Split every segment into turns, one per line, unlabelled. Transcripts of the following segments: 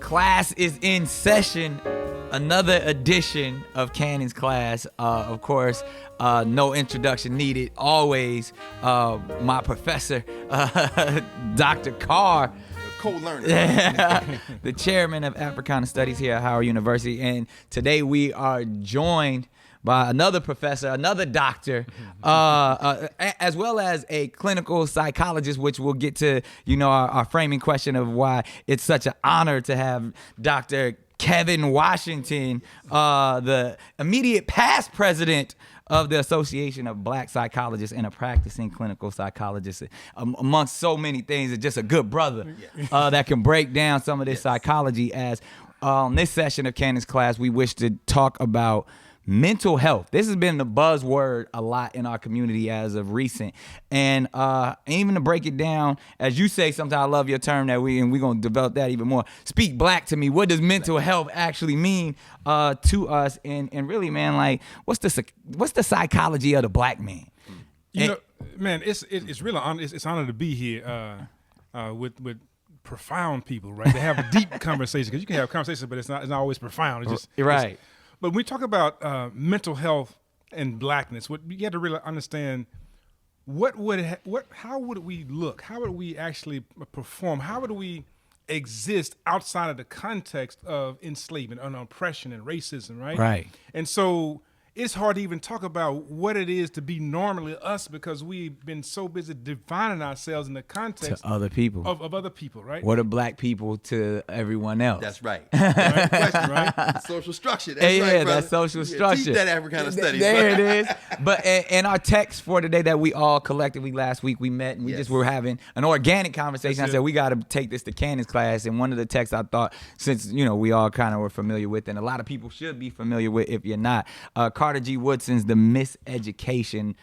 Class is in session. Another edition of Cannon's class. Of course, no introduction needed. Always my professor, Dr. Carr.
Co-learner.
The chairman of Africana Studies here at Howard University. And today we are joined by another professor, another doctor, as well as a clinical psychologist, which we'll get to, our framing question of why it's such an honor to have Dr. Kevin Washington, the immediate past president of the Association of Black Psychologists and a practicing clinical psychologist, amongst so many things, and just a good brother that can break down some of this psychology. As this session of Cannon's class, we wish to talk about mental health. This has been the buzzword a lot in our community as of recent. And even to break it down, as you say, sometimes I love your term that we're going to develop that even more. Speak black to me. What does mental health actually mean to us? And really, man, like, what's the psychology of the black man?
Man, it's really it's honor to be here with profound people, right? To have a deep conversation, because you can have conversations, but it's not always profound. It's just
right.
But when we talk about mental health and blackness, what you have to really understand, how would we look? How would we actually perform? How would we exist outside of the context of enslavement and oppression and racism, right?
Right.
And so it's hard to even talk about what it is to be normally us, because we've been so busy defining ourselves in the context
to other people
of other people, right?
What are black people to everyone else?
That's right.
Right? Question, right?
The social structure. That's
Yeah,
right, brother.
that's social structure.
Teach that Africana studies.
There it is. But in our text for today that we all collectively last week we met and we just were having an organic conversation. I said we got to take this to Cannon's class, and one of the texts I thought, since we all kind of were familiar with, and a lot of people should be familiar with if you're not, Carter G. Woodson's The Miseducation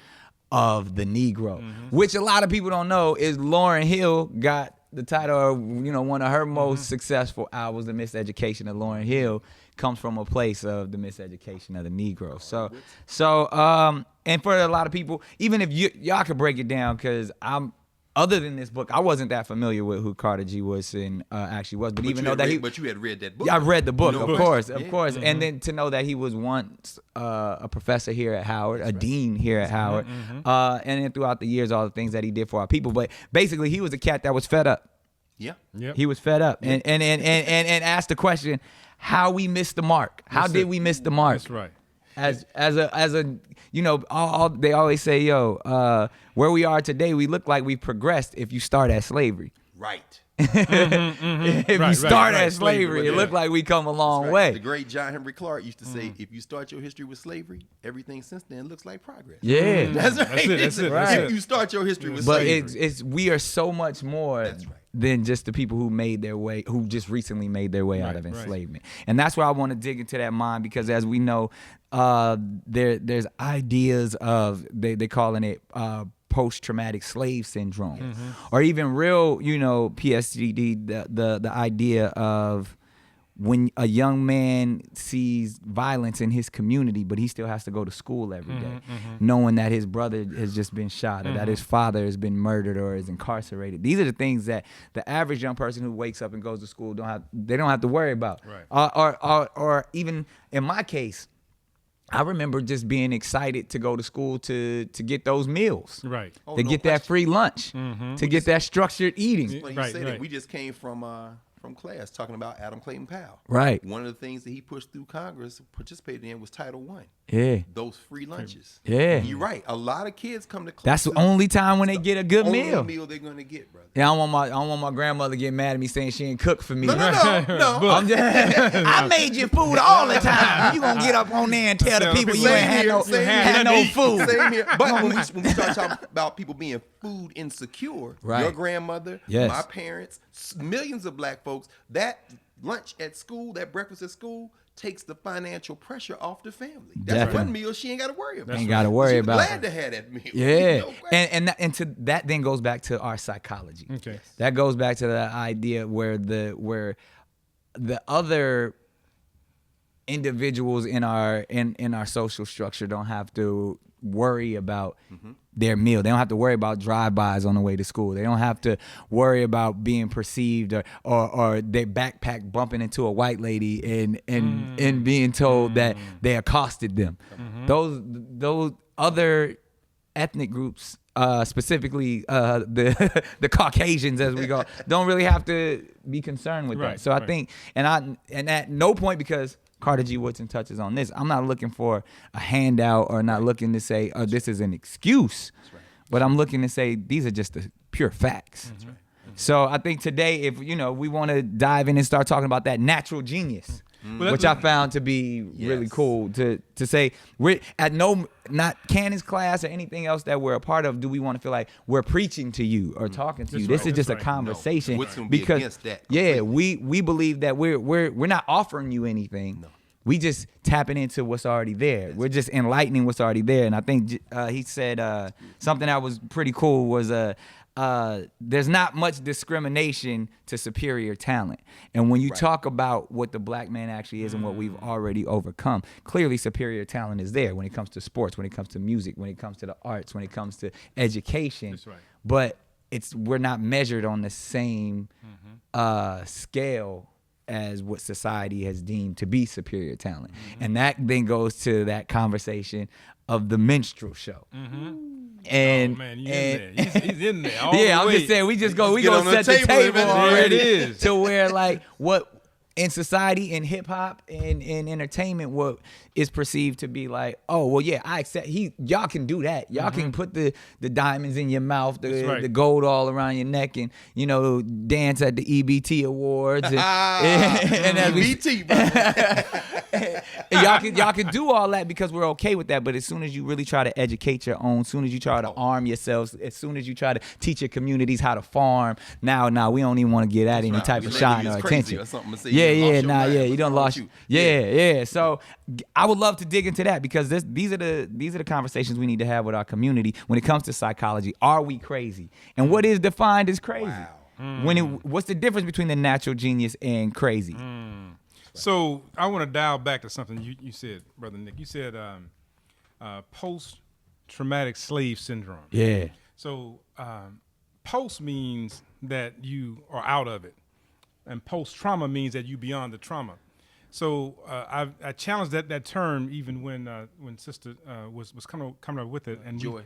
of the Negro, which a lot of people don't know is Lauryn Hill got the title of, one of her most successful albums. The Miseducation of Lauryn Hill comes from a place of the miseducation of the Negro. So, and for a lot of people, even if y'all could break it down, because other than this book, I wasn't that familiar with who Carter G. Woodson actually was. But even though that
but you had read that book.
I read the book, of course.
Mm-hmm.
And then to know that he was once a professor here at Howard, dean here at Howard, and then throughout the years, all the things that he did for our people. But basically, he was a cat that was fed up.
Yeah.
He was fed up and asked the question, how we missed the mark. How did we miss the mark?
That's right.
As a they always say, where we are today, we look like we progressed if you start at slavery.
Right.
If you start at slavery, it looked like we come a long way.
The great John Henry Clark used to say, if you start your history with slavery, everything since then looks like progress.
Yeah.
That's right.
That's it.
If you start your history with slavery.
But we are so much more than just the people who just recently made their way out of enslavement. And that's where I want to dig into that mind, because as we know, there's ideas of, they're calling it post-traumatic slave syndrome, or even real, PTSD, the idea of when a young man sees violence in his community, but he still has to go to school every day, knowing that his brother has just been shot, or that his father has been murdered or is incarcerated. These are the things that the average young person who wakes up and goes to school don't have to worry about.
Right.
Or even in my case, I remember just being excited to go to school to get those meals,
right?
To get that free lunch, to get that structured eating.
That we just came from class talking about Adam Clayton Powell.
Right.
One of the things that he pushed through Congress, participated in, was Title I.
Yeah.
Those free lunches.
Yeah.
You're right. A lot of kids come to class.
That's the only time when they get a good meal.
Only meal they're gonna get, brother.
Yeah, I don't want my grandmother to get mad at me saying she ain't cook for me.
No.
I made you food all the time. You gonna get up on there and tell the people you ain't had no food.
Same here. But when we start talking about people being food insecure, your grandmother, my parents, millions of black folks, that lunch at school, that breakfast at school, takes the financial pressure off the family. That's one meal she ain't got to worry about.
Ain't got to worry about.
Glad to have that meal.
Yeah, and to that then goes back to our psychology.
Okay,
that goes back to the idea where the other individuals in our social structure don't have to worry about their meal. They don't have to worry about drive-bys on the way to school. They don't have to worry about being perceived or their backpack bumping into a white lady and being told that they accosted them. Those other ethnic groups, specifically the Caucasians, as we go, don't really have to be concerned with that. So I think, and at no point, because Carter G. Woodson touches on this, I'm not looking for a handout or not looking to say, oh, this is an excuse, but I'm looking to say these are just the pure facts. So I think today, if we want to dive in and start talking about that natural genius, which I found to be really cool to say, we're at not Cannon's class or anything else that we're a part of, do we want to feel like we're preaching to you or talking to you? This is just a conversation.
No.
Because
against that completely.
we believe that we're not offering you anything. No. We just tapping into what's already there. We're just enlightening what's already there. And I think he said something that was pretty cool was there's not much discrimination to superior talent. And when you talk about what the black man actually is and what we've already overcome, clearly superior talent is there when it comes to sports, when it comes to music, when it comes to the arts, when it comes to education. That's right. But we're not measured on the same scale as what society has deemed to be superior talent. And that then goes to that conversation of the minstrel show. And,
oh man, he's in there.
I'm just saying we gonna set the table already to where like what in society, in hip hop, in entertainment, what is perceived to be like, oh well, yeah, I accept. Y'all can do that. Y'all can put the diamonds in your mouth, the gold all around your neck, and dance at the EBT awards. And as
EBT,
y'all can do all that because we're okay with that. But as soon as you really try to educate your own, as soon as you try to arm yourselves, as soon as you try to teach your communities how to farm, now we don't even want to get at any type of shine or attention. You don't lost. So I would love to dig into that because these are the conversations we need to have with our community when it comes to psychology. Are we crazy? And what is defined as crazy? Wow. What's the difference between the natural genius and crazy?
So I want to dial back to something you said, Brother Nick. You said post-traumatic slave syndrome.
Yeah.
So post means that you are out of it, and post-trauma means that you beyond the trauma. So I challenged that term even when Sister was coming up with it, and
Joy.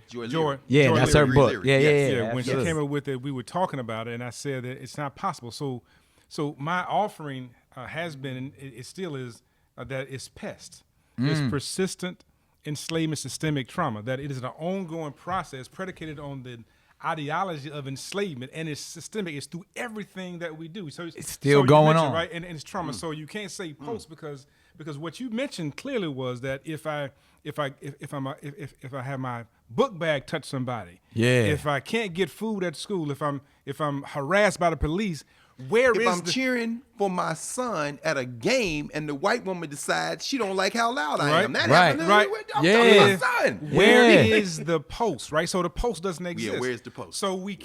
Yeah, that's her book.
Yeah. When she came up with it, we were talking about it, and I said that it's not possible. So my offering has been, and it still is, that it's pest. It's persistent enslavement, systemic trauma. That it is an ongoing process predicated on the ideology of enslavement, and it's systemic. It's through everything that we do. So it's
still going on,
right? And it's trauma. So you can't say post because what you mentioned clearly was that if I have my book bag touch somebody, if I can't get food at school, if I'm harassed by the police,
if I'm cheering for my son at a game and the white woman decides she don't like how loud I am, that happened.
Right.
I'm talking to my son.
Where is the post, right? So the post doesn't exist.
Yeah, where's the post?
So we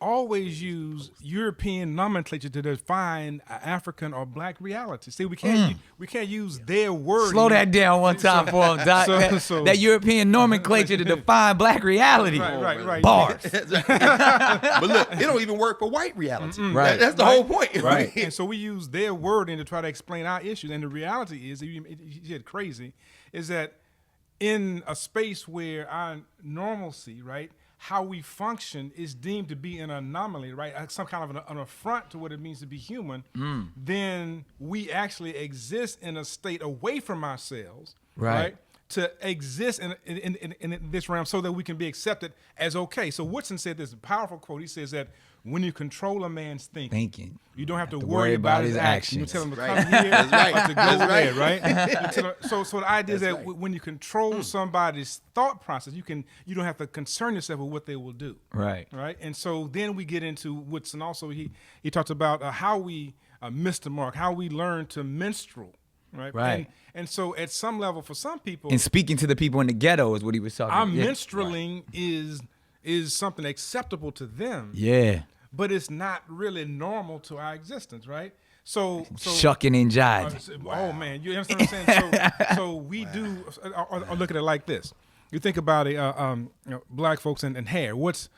always use European nomenclature to define African or black reality. See, we can't use their word.
Slow that down one time for him, Doc. That European nomenclature to define black reality.
Right.
Bars.
But look, it don't even work for white reality.
Right.
That's the whole point.
Right. And so we use their wording to try to explain our issues. And the reality is, you said crazy, is that in a space where our normalcy, right, how we function is deemed to be an anomaly, right, some kind of an affront to what it means to be human, then we actually exist in a state away from ourselves, right? To exist in this realm so that we can be accepted as okay. So Woodson said this powerful quote. He says that when you control a man's thinking, you don't have to worry about his actions. You tell him to come here or to go there, right? So the idea is that when you control somebody's thought process, you don't have to concern yourself with what they will do.
Right.
And so then we get into Woodson also. He talks about how we miss the mark, how we learn to minstrel. Right. And so at some level, for some people,
and speaking to the people in the ghetto is what he was talking about.
Minstreling is something acceptable to them.
Yeah.
But it's not really normal to our existence, right? So
shucking and jiving.
Oh man, you understand what I'm saying? So we do. I'll look at it like this: you think about black folks and hair. What's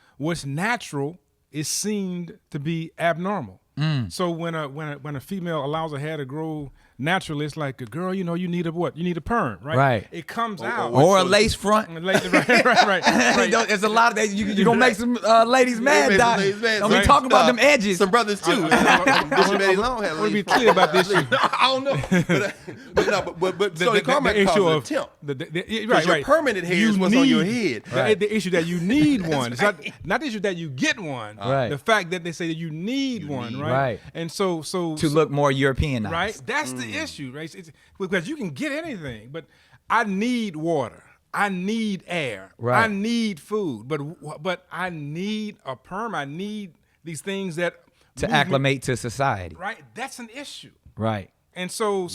natural is seen to be abnormal. So when a female allows her hair to grow naturally, it's like, girl, you need a what? You need a perm, right?
Right.
It comes out.
Or a lace front.
right.
There's a lot of that. You're going to make some ladies mad, Doc. Don't be talking about them edges.
Some brothers, too. Bishop Eddie Long had a
Let me be clear about this issue.
I don't know. But so the Carmack calls it a temp. Right. Your permanent hair is what's on your head.
The issue that you need one. It's not the issue that you get one.
Right.
The fact that they say that you need one, right? And so
to look more European,
right? That's the issue, right? It's because you can get anything, but I need water. I need air.
Right.
I need food, but I need a perm. I need these things that
to acclimate to society.
Right. That's an issue.
Right.
And so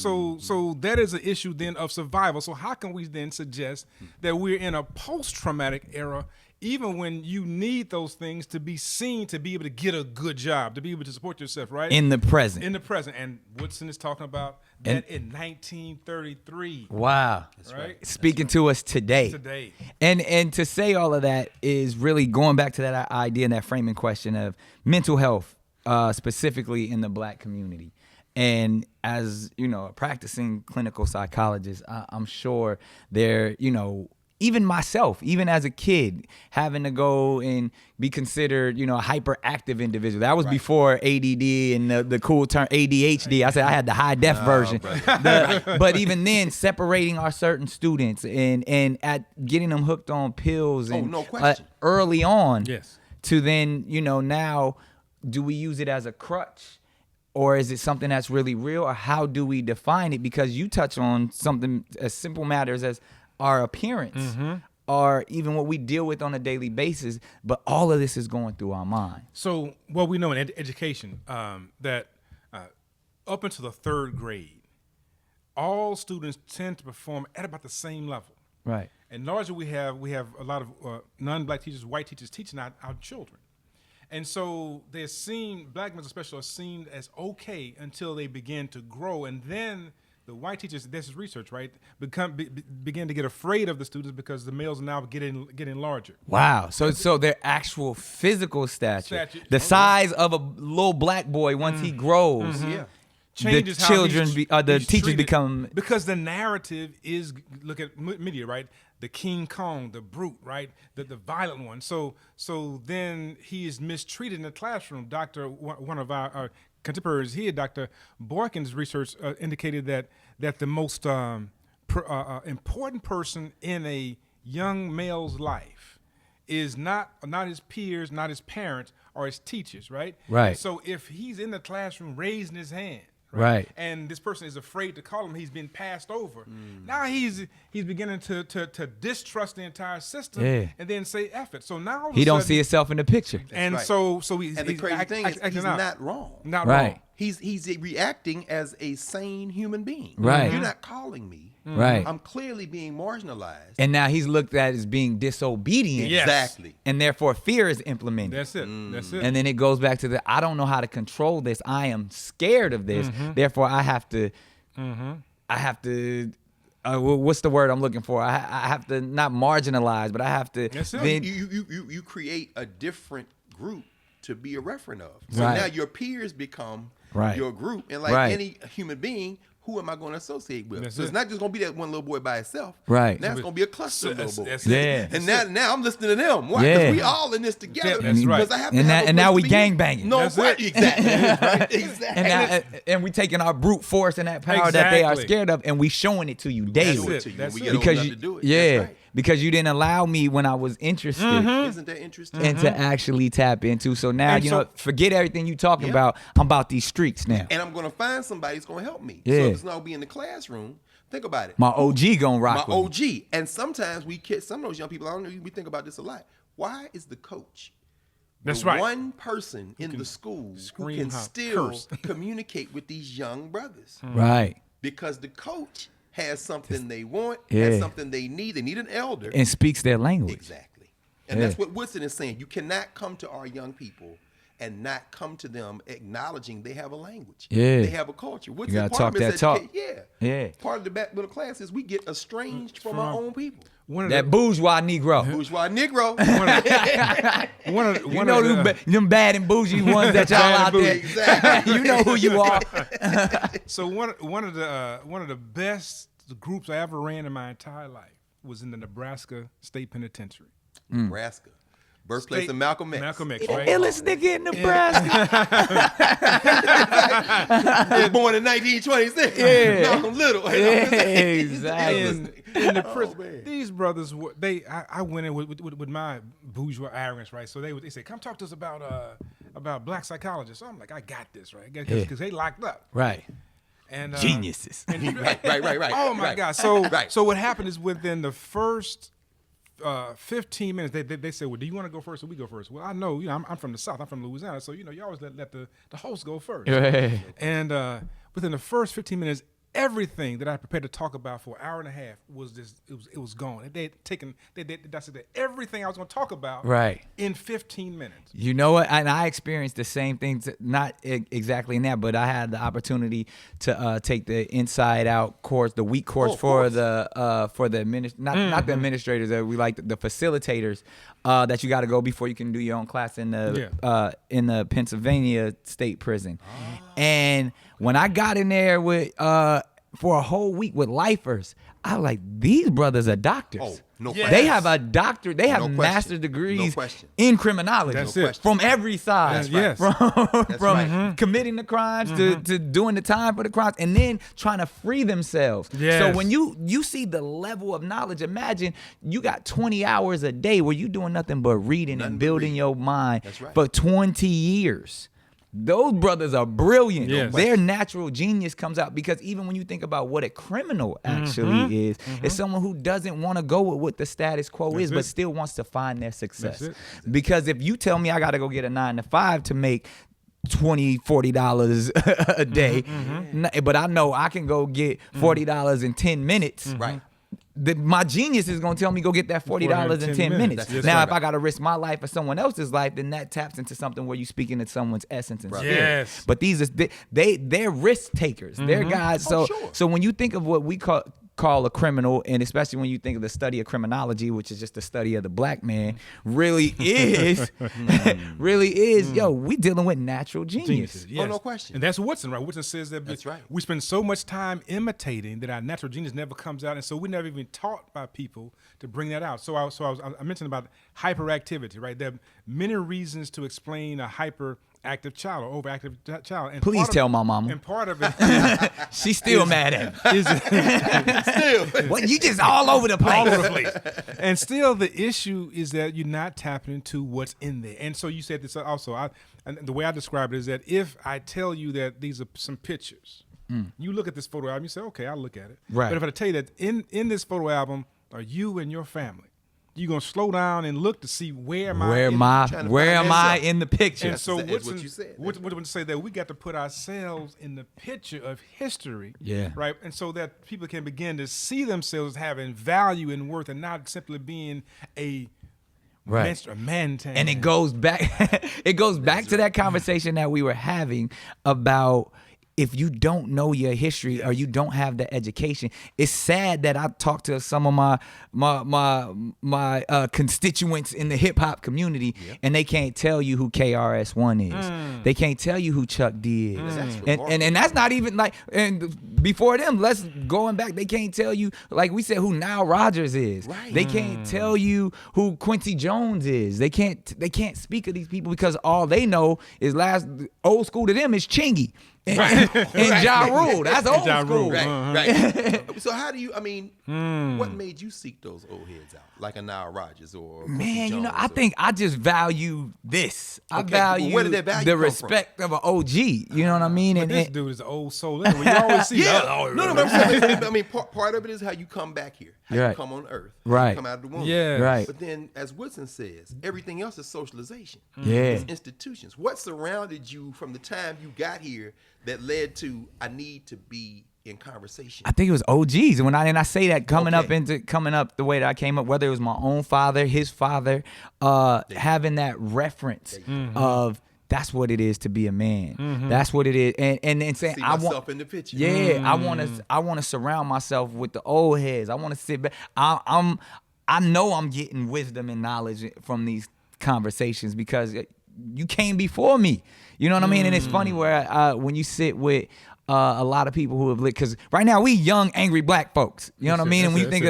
that is an issue then of survival. So how can we then suggest that we're in a post-traumatic era, even when you need those things to be seen, to be able to get a good job, to be able to support yourself, right?
In the present.
In the present. And Woodson is talking about that in 1933.
Wow.
That's right.
Speaking to us today. And to say all of that is really going back to that idea and that framing question of mental health, specifically in the black community. And as, a practicing clinical psychologist, I'm sure there, even myself, even as a kid, having to go and be considered, a hyperactive individual. That was before ADD and the cool term ADHD. I said I had the high def version. But even then, separating our certain students and at getting them hooked on pills and
no question.
Early on,
yes,
to then, now, do we use it as a crutch? Or is it something that's really real? Or how do we define it? Because you touch on something as simple matters as our appearance, or even what we deal with on a daily basis. But all of this is going through our mind.
So what we know in education, that up until the third grade, all students tend to perform at about the same level.
Right.
And largely we have a lot of non-black teachers, white teachers teaching our children. And so they're seen, black men especially, are seen as okay until they begin to grow. And then the white teachers, this is research, right, begin to get afraid of the students because the males are now getting larger.
Wow. So their actual physical stature, the size of a little black boy once he grows.
Yeah. Changes
the children, the teachers
treated.
become.
Because the narrative is, look at media, right? The King Kong, the brute, right? The violent one. So then he is mistreated in the classroom. One of our contemporaries here, Dr. Boykin's research indicated that the most important person in a young male's life is not his peers, not his parents, or his teachers, right?
Right.
So if he's in the classroom raising his hand,
right.
And this person is afraid to call him. He's been passed over. Now he's beginning to distrust the entire system, and then say F it. So now
he don't see himself in the picture.
And
right.
so he's
and the crazy thing is he's not wrong.
Not
right.
wrong.
He's reacting as a sane human being.
Right.
You're not calling me.
Right.
I'm clearly being marginalized.
And now he's looked at as being disobedient.
Yes.
Exactly.
And therefore fear is implemented.
That's it. That's it.
And then it goes back to I don't know how to control this. I am scared of this. Therefore I have to what's the word I'm looking for? I have to not marginalize, but I have to.
That's it.
Then you create a different group to be a referent of. So
Right.
now your peers become
Right.
your group. And like
Right.
any human being, who am I going to associate with?
That's
so it's
it.
not just going to be that one little boy by itself.
Right.
Now it's going to be a cluster of little boys.
That's
Yeah.
And now I'm listening to them. Why?
Yeah.
Because we all in this together.
That's right.
Because I have to
And
have
now,
a
we
place to be in.
gangbanging.
No,
That's
right.
it.
Exactly. Right. Exactly.
And we taking our brute force and that power that they are
Exactly.
scared of, and we showing it to you daily.
That's
To
it.
you
That's
when we
it.
get old
Because
enough to do it.
yeah,
That's right.
because you didn't allow me when I was interested.
Isn't that interesting?
And to actually tap into. So now,
And
forget everything you talking
Yeah.
about. I'm about these streets now.
And I'm going to find somebody who's going to help me.
Yeah.
So if it's not be in the classroom, think about it.
My OG gonna rock
My
with me.
OG. And sometimes some of those young people, I don't know, we think about this a lot. Why is the coach
That's
the
right.
one person in the school who
scream,
can
holler,
still
curse.
communicate with these young brothers?
Right.
Because the coach has something they want,
Yeah.
has something they need. They need an elder.
And speaks their language.
Exactly. And
Yeah.
that's what Woodson is saying. You cannot come to our young people and not come to them acknowledging they have a language.
Yeah.
They have a culture. What's
You gotta talk that talk.
Yeah. Part of the back middle class is we get estranged from our own people.
That bourgeois Negro.
Bourgeois Negro.
Them bad and bougie ones that y'all out there.
Exactly.
You know who you are.
So one of the best groups I ever ran in my entire life was in the Nebraska State Penitentiary.
Nebraska. Birthplace of Malcolm X.
Malcolm X, right?
Illest nigga in Nebraska.
He was born in 1926.
Yeah.
Malcolm Little.
Exactly.
In the prison, these brothers were I went in with my bourgeois arrogance, right? So they said, "Come talk to us about black psychologists." So I'm like, "I got this, right?" Because they locked up.
Right.
And
Geniuses.
Right.
Oh my God! So what happened is within the first 15 minutes, they said, "Well, do you want to go first or we go first?" Well, I know, I'm from the South. I'm from Louisiana, so you always let the host go first.
Right.
And within the first 15 minutes, everything that I prepared to talk about for an hour and a half was it was gone. They said everything I was going to talk about in 15 minutes.
You know what? And I experienced the same thing, not exactly in that, but I had the opportunity to take the Inside Out course, the week course for the not the administrators, we like the facilitators that you got to go before you can do your own class in the Pennsylvania State Prison. And when I got in there with for a whole week with lifers, I was like, these brothers are doctors.
Oh, no
Yes.
question.
They have a doctor. They have
No
master's
question.
degrees
No question.
in criminology.
That's it.
From every side.
That's right.
From committing the crimes to doing the time for the crimes and then trying to free themselves.
Yes.
So when you see the level of knowledge, imagine you got 20 hours a day where you doing nothing but reading and building your mind for 20 years. Those brothers are brilliant.
Yes.
Their natural genius comes out because even when you think about what a criminal actually is, it's someone who doesn't want to go with what the status quo is, but still wants to find their success. Because if you tell me I got to go get a 9-to-5 to make $20-$40 a day, but I know I can go get $40 in 10 minutes.
Right.
My genius is going to tell me go get that $40 in 10 minutes. Now, if I got to risk my life or someone else's life, then that taps into something where you're speaking to someone's essence and spirit.
Yes.
But these are they're risk takers. They're guys. So when you think of what we call a criminal, and especially when you think of the study of criminology, which is just the study of the black man, really is, yo, we dealing with natural genius.
Yes.
Oh, no question.
And that's Woodson, right? Woodson says that
That's right.
we spend so much time imitating that our natural genius never comes out, and so we're never even taught by people to bring that out. So I mentioned about hyperactivity, right? There are many reasons to explain a hyperactive child or overactive child. And
Please tell my mama.
And part of it,
She's still mad at me.
Still.
What, you just all over the place.
all over the place. And still, the issue is that you're not tapping into what's in there. And so you said this also. And the way I describe it is that if I tell you that these are some pictures, you look at this photo album, you say, okay, I'll look at it.
Right.
But if I tell you that in this photo album are you and your family, you're gonna slow down and look to see where am I in the picture.
And so
Woodson,
what you said.
Woodson say that we got to put ourselves in the picture of history, right? And so that people can begin to see themselves as having value and worth, and not simply being a man.
And it goes back. It goes back to that conversation that we were having about. If you don't know your history or you don't have the education, it's sad that I talk to some of my constituents in the hip hop community and they can't tell you who KRS-One is. They can't tell you who Chuck D is. And that's not even like, and before them, let's going back, they can't tell you, like we said, who Nile Rodgers is. Right. They can't tell you who Quincy Jones is. They can't speak of these people because all they know is old school to them is Chingy. And Ja Rule. That's old school.
Right. So how do you, what made you seek those old heads out? Like a Nile Rodgers or
Man,
Jones
I think I just value this. I value
where did that value
the
come
respect of an OG. You know what I mean?
But this dude is an old soul. You always see
part of it is how you come back here. How you come on earth. How you come out of the womb.
Yeah.
Right.
But then, as Woodson says, everything else is socialization.
Yeah.
It's institutions. What surrounded you from the time you got here that led to I need to be in conversation?
I think it was OGs. And I say that coming up the way that I came up, whether it was my own father, his father, having that reference of that's what it is to be a man. That's what it is. And saying,
see myself in the picture.
Yeah, I want to surround myself with the old heads. I want to sit back. I know I'm getting wisdom and knowledge from these conversations because you came before me. You know what I mean? And it's funny where when you sit with a lot of people who have lived, because right now we young, angry black folks. You know what I mean? And when you think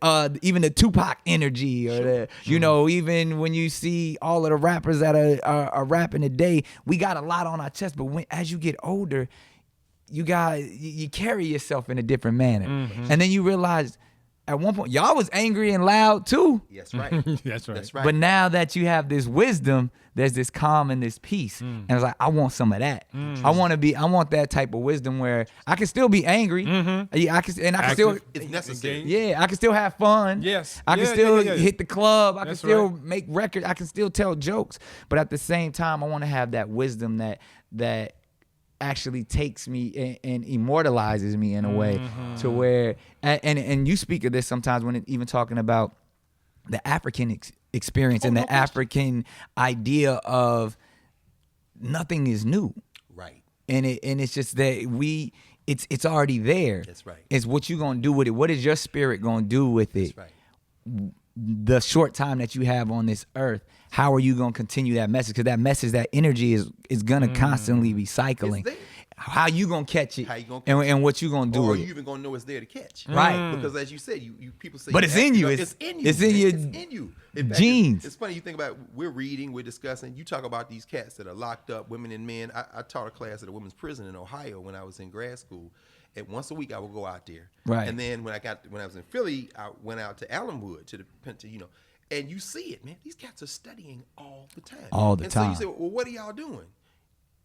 of even the Tupac energy, or you know, even when you see all of the rappers that are rapping today, we got a lot on our chest. But as you get older, you carry yourself in a different manner, and then you realize, at one point, y'all was angry and loud too.
Yes, right.
That's right.
That's right.
But now that you have this wisdom, there's this calm and this peace. And it's like, I want some of that. I want that type of wisdom where I can still be angry. Yeah, I can still.
It's necessary.
Yeah, I can still have fun.
Yes.
I can still hit the club. I can still make records. I can still tell jokes. But at the same time, I want to have that wisdom that actually takes me and immortalizes me in a way to where, and you speak of this sometimes when even talking about the African experience and the African idea of nothing is new.
Right.
And it's just that it's already there.
That's right.
It's what you gonna do with it. What is your spirit gonna do with it?
That's right.
The short time that you have on this earth, how are you going to continue that message? Because that message, that energy is going to constantly be cycling. How you going to catch it?
How you gonna catch
and what you going to do
or
with
you
it?
even going to know it's there to catch.
Right.
Because as you said, you people say,
but it's in you.
It's in you.
It's in your
In fact,
genes.
It's funny you think about, we're reading, we're discussing. You talk about these cats that are locked up, women and men. I taught a class at a women's prison in Ohio when I was in grad school. And once a week I would go out there.
Right.
And then when I was in Philly, I went out to Allenwood to and you see it, man. These cats are studying all the time.
All the time.
And so you say, well, what are y'all doing?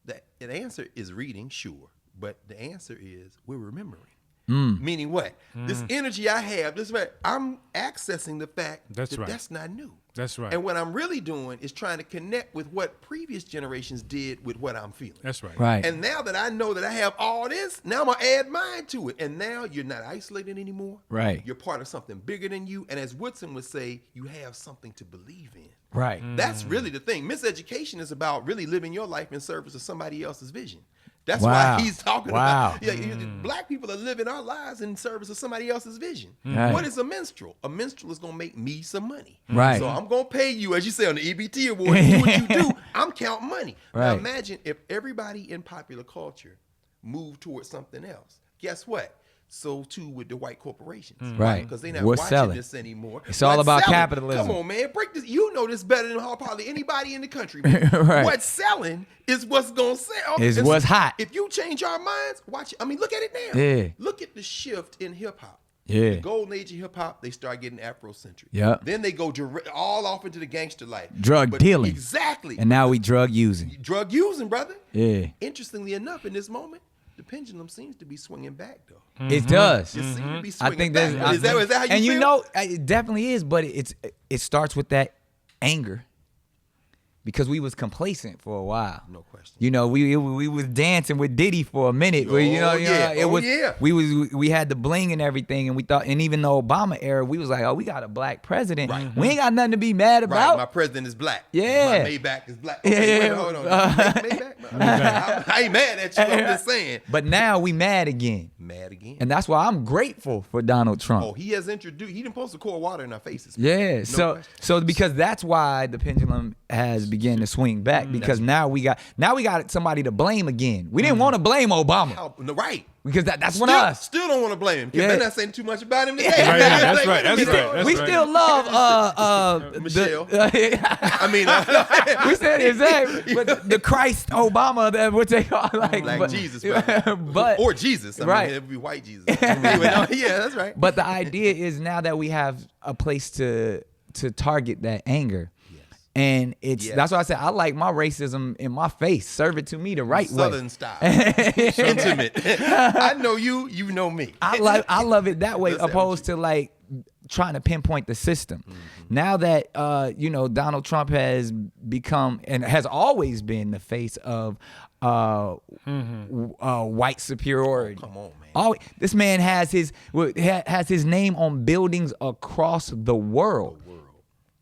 The answer is reading, sure. But the answer is we're remembering. Meaning what? This energy I have, I'm accessing the fact that's not new.
That's right.
And what I'm really doing is trying to connect with what previous generations did with what I'm feeling.
That's right.
Right.
And now that I know that I have all this, now I'm going to add mine to it. And now you're not isolated anymore.
Right.
You're part of something bigger than you. And as Woodson would say, you have something to believe in.
Right.
That's really the thing. Miseducation is about really living your life in service of somebody else's vision. That's why he's talking about. Yeah, black people are living our lives in service of somebody else's vision.
Right.
What is a minstrel? A minstrel is going to make me some money.
Right.
So I'm going to pay you, as you say on the EBT award, do what you do. I'm counting money.
Right.
Now imagine if everybody in popular culture moved towards something else. Guess what? So too with the white corporations.
Right.
Because they're not
What's
watching
selling?
this anymore.
It's all about capitalism.
Come on, man. Break this. You know this better than probably anybody in the country.
Right.
What's selling is what's going to sell.
Is what's hot.
If you change our minds, watch it. I mean, look at it now.
Yeah.
Look at the shift in hip hop.
Yeah.
The golden age of hip hop, they start getting Afrocentric.
Yeah.
Then they go all off into the gangster life.
Drug dealing.
Exactly.
And now we drug using.
Drug using, brother.
Yeah.
Interestingly enough, in this moment, the pendulum seems to be swinging back, though.
It does.
It seems to be
I
swinging
think
back.
that's.
Is that how you feel?
And you know, it definitely is, but it starts with that anger. Because we was complacent for a while.
No question.
You know, we was dancing with Diddy for a minute. We had the bling and everything, and we thought, and even the Obama era, we was like, oh, we got a black president.
Right.
We ain't got nothing to be mad about.
My president is black.
Yeah.
My Maybach is black. Okay,
Yeah.
wait, hold on. Maybach? I ain't mad at you. I'm just saying.
But now we mad again.
Mad again.
And that's why I'm grateful for Donald Trump.
Oh, he has introduced. He didn't post the cold water in our faces.
Yeah.
No
So because that's why the pendulum has begun to swing back, because now we got somebody to blame again. We didn't want to blame Obama.
Right.
Because that's one of us.
Still don't want to blame him. Because they're not saying too much about him today.
That's right.
We still love
Michelle.
I
mean,
we said exactly, but the Christ Obama, that what they call
Jesus,
but
or Jesus. I
right.
mean, it would be white Jesus. Yeah, that's right.
But the idea is now that we have a place to target that anger. And that's why I said I like my racism in my face. Serve it to me the right
Southern
way.
style. Intimate. I know you know me.
I love it that way, opposed to like trying to pinpoint the system. Now that Donald Trump has become and has always been the face of white superiority.
Oh, come on, man.
This man has his name on buildings across the world.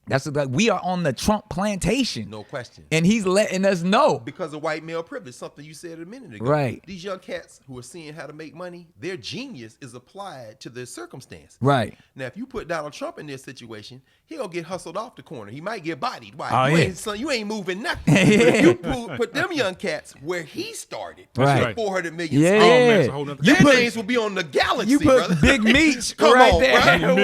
That's like we are on the Trump plantation.
No question.
And he's letting us know.
Because of white male privilege, something you said a minute ago.
Right.
These young cats who are seeing how to make money, their genius is applied to their circumstance.
Right.
Now, if you put Donald Trump in this situation, he'll get hustled off the corner. He might get bodied. Why?
Oh,
You ain't moving nothing. But if you put them young cats where he started,
right.
400 million.
Yeah.
Oh, man, it's a whole nother
Their names will be on the galaxy,
You put
brother.
Big Meech
Come
right
on,
there
bro.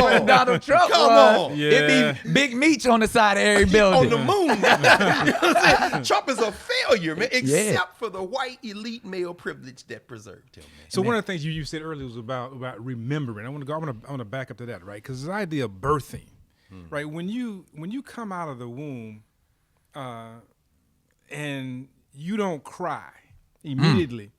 where Donald Trump
Come
was.
on.
Yeah.
It'd be Big Meech on the side of every building.
On the moon. You know what I'm saying? Trump is a failure, man, except
Yeah.
for the white elite male privilege that preserved him, man.
So one of the things you said earlier was about remembering. I want to back up to that, right? Because this idea of birthing, right? When you come out of the womb, and you don't cry immediately,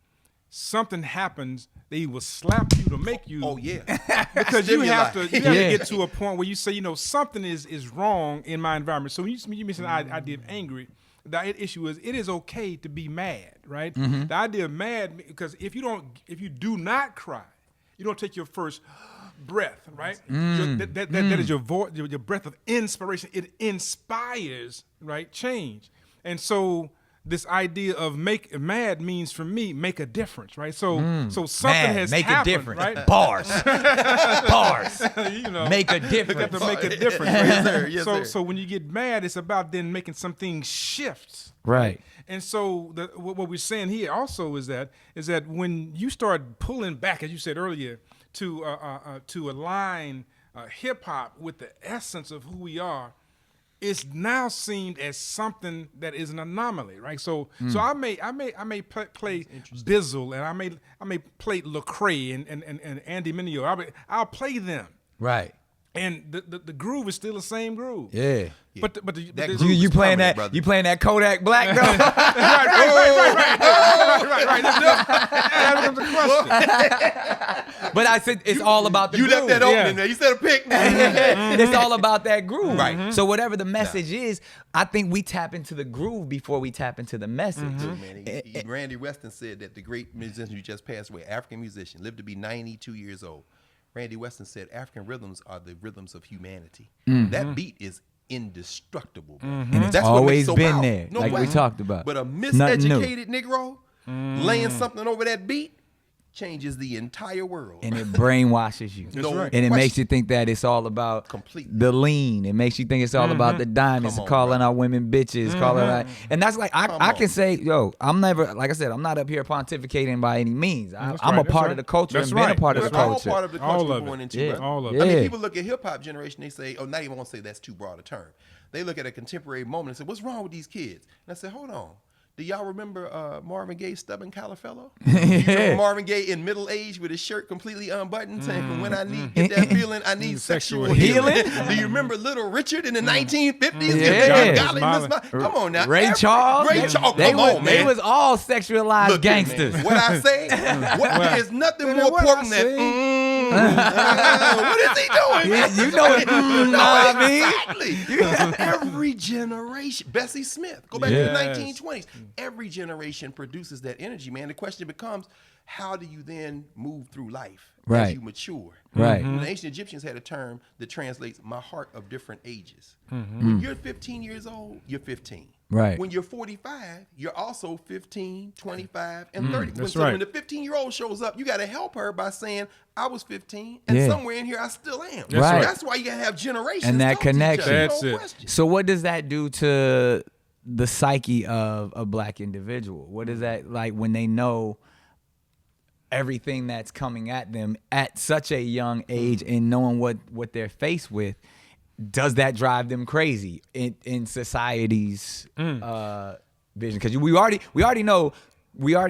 something happens. They will slap you to make you.
Oh yeah,
Because you have to
Yeah.
get to a point where you say, something is wrong in my environment. So when you mentioned the idea of angry, the issue is it is okay to be mad, right? The idea of mad, because if you do not cry, you don't take your first breath, right? That is your breath of inspiration. It inspires, right, change. And so this idea of mad means for me make a difference, right? So something has
make
happened,
a difference.
right?
Bars. Bars. Make a
You
difference.
have to make a difference. Right?
Yes, sir. Yes, sir.
So when you get mad, it's about then making some things shift.
Right.
And so what we're saying here also is that when you start pulling back, as you said earlier, to align hip hop with the essence of who we are, it's now seen as something that is an anomaly, right? So I may play Bizzle, and I may play Lecrae and Andy Mineo. I'll play them,
Right.
and the groove is still the same groove.
Yeah.
But
That
the-
groove
You
is
playing
permanent,
that?
brother.
You playing that Kodak Black though?
right. That becomes a question.
But I said it's all about the
You
groove.
left that open there. You said a pick.
It's all about that groove.
Right.
So whatever the message is, I think we tap into the groove before we tap into the message.
Man, Randy Weston said that the great musician who just passed away, African musician, lived to be 92 years old. Randy Weston said African rhythms are the rhythms of humanity. That beat is indestructible. Bro.
And it's
That's what
always
makes so
been
powerful.
there,
No
like we
question.
talked about.
But a
Nothing new.
miseducated Negro laying something over that beat changes the entire world.
And it brainwashes you.
No
right.
And it makes
question.
you think that it's all about
Completely.
the lean. It makes you think it's all about the diamonds,
Come on,
calling
brother.
out women bitches, calling out. And that's like, I
on.
can say, I'm never, like I said, I'm not up here pontificating by any means. I'm
That's
a
right,
part
that's
of the
right.
culture
That's
and been a
right.
part of the
We're all
culture.
part of the
All
culture
of
we're born
it.
into,
Yeah.
brother.
All of
Yeah.
it.
I mean, people look at hip hop generation, they say, not even want to say that's too broad a term. They look at a contemporary moment and say, what's wrong with these kids? And I said, hold on. Do y'all remember Marvin Gaye's Stubborn Califello? You remember Marvin Gaye in middle age with his shirt completely unbuttoned saying, when I get that feeling, I need sexual healing. Do you remember Little Richard in the 1950s?
Yeah.
Golly, come on now.
Ray Charles.
Ray Charles,
They
come
was,
on,
They
man.
was all sexualized
Look here, man.
gangsters.
What I say, there's nothing more
what
important
I
than what is he doing?
You know it. I mean.
Exactly. Every generation, Bessie Smith, go back to the
Yes.
1920s. Every generation produces that energy, man. The question becomes, how do you then move through life as
Right.
you mature?
Right.
The ancient Egyptians had a term that translates my heart of different ages. When you're 15 years old, you're 15.
Right.
When you're 45, you're also 15, 25, and 30.
That's
So
right.
when the 15-year-old shows up, you got to help her by saying, I was 15, and
Yeah.
somewhere in here I still am.
That's right.
That's why you got to have generations.
And that
talk to each other,
connection.
That's
no
it.
question.
So what does that do to the psyche of a black individual? What is that like when they know everything that's coming at them at such a young age and knowing what they're faced with? Does that drive them crazy in society's vision? Because we already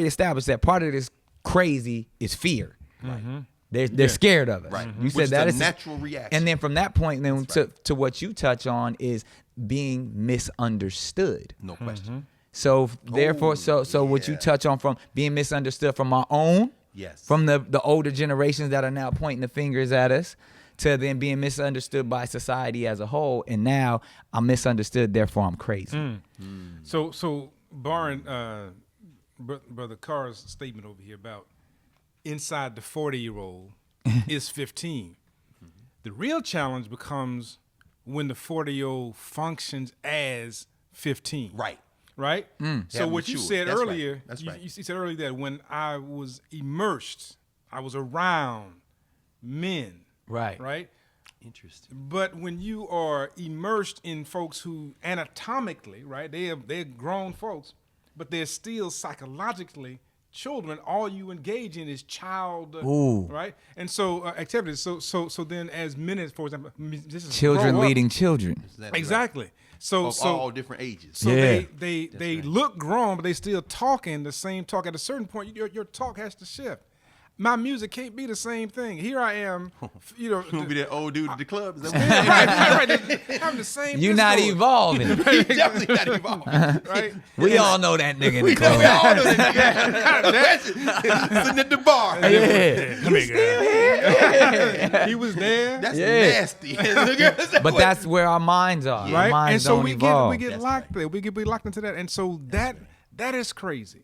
established that part of this crazy is fear. Right. They're scared of it.
Right.
You
Which
said
is
that
a
is
natural reaction.
And then from that point, then to what you touch on is being misunderstood.
No question.
So therefore, so what you
yeah.
touch on from being misunderstood from our own,
Yes.
from the older generations that are now pointing the fingers at us, to then being misunderstood by society as a whole, and now I'm misunderstood, therefore I'm crazy.
So barring Brother Carr's statement over here about inside the 40-year-old is 15. The real challenge becomes when the 40-year-old functions as 15.
Right.
Right? So what you said
That's
earlier,
right. That's right.
You said earlier that when I was immersed, I was around men.
Right.
Right?
Interesting.
But when you are immersed in folks who anatomically, right, they're grown folks, but they're still psychologically children, all you engage in is child, right? And so activities. So then as men, for example, this is
children leading children.
Exactly. Right. So
all different ages.
So they look grown, but they still talking the same talk. At a certain point, your talk has to shift. My music can't be the same thing. Here I am,
you know. You be that old dude at the club. Is that
right. Having the same.
You're not evolving.
You're definitely not evolving.
Right.
We all know that nigga in the club.
We all know that nigga. Sitting at the bar.
Yeah. He was there.
That's nasty.
But that's where our minds are.
Right.
Our minds
and so
don't
we
evolve.
get locked there. We get locked into that. And so that is crazy.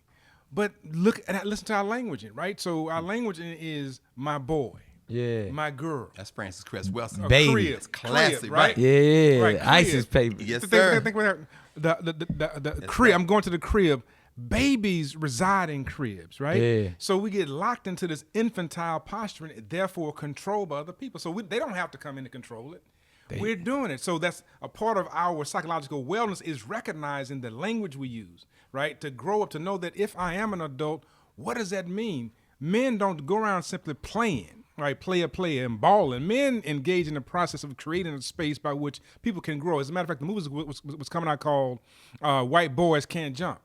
But look and listen to our languaging, right? So our languaging is my boy, my girl.
That's Francis Cress Wilson.
Baby,
it's classic, right?
Yeah,
right,
ISIS paper.
Yes, sir.
Think about the crib. Right. I'm going to the crib. Babies reside in cribs, right?
Yeah.
So we get locked into this infantile posture, and therefore controlled by other people. So they don't have to come in to control it. We're doing it. So that's a part of our psychological wellness is recognizing the language we use, right? To grow up to know that if I am an adult, what does that mean? Men don't go around simply playing, right? Player and balling. Men engage in the process of creating a space by which people can grow. As a matter of fact, the movie was coming out called White Boys Can't Jump.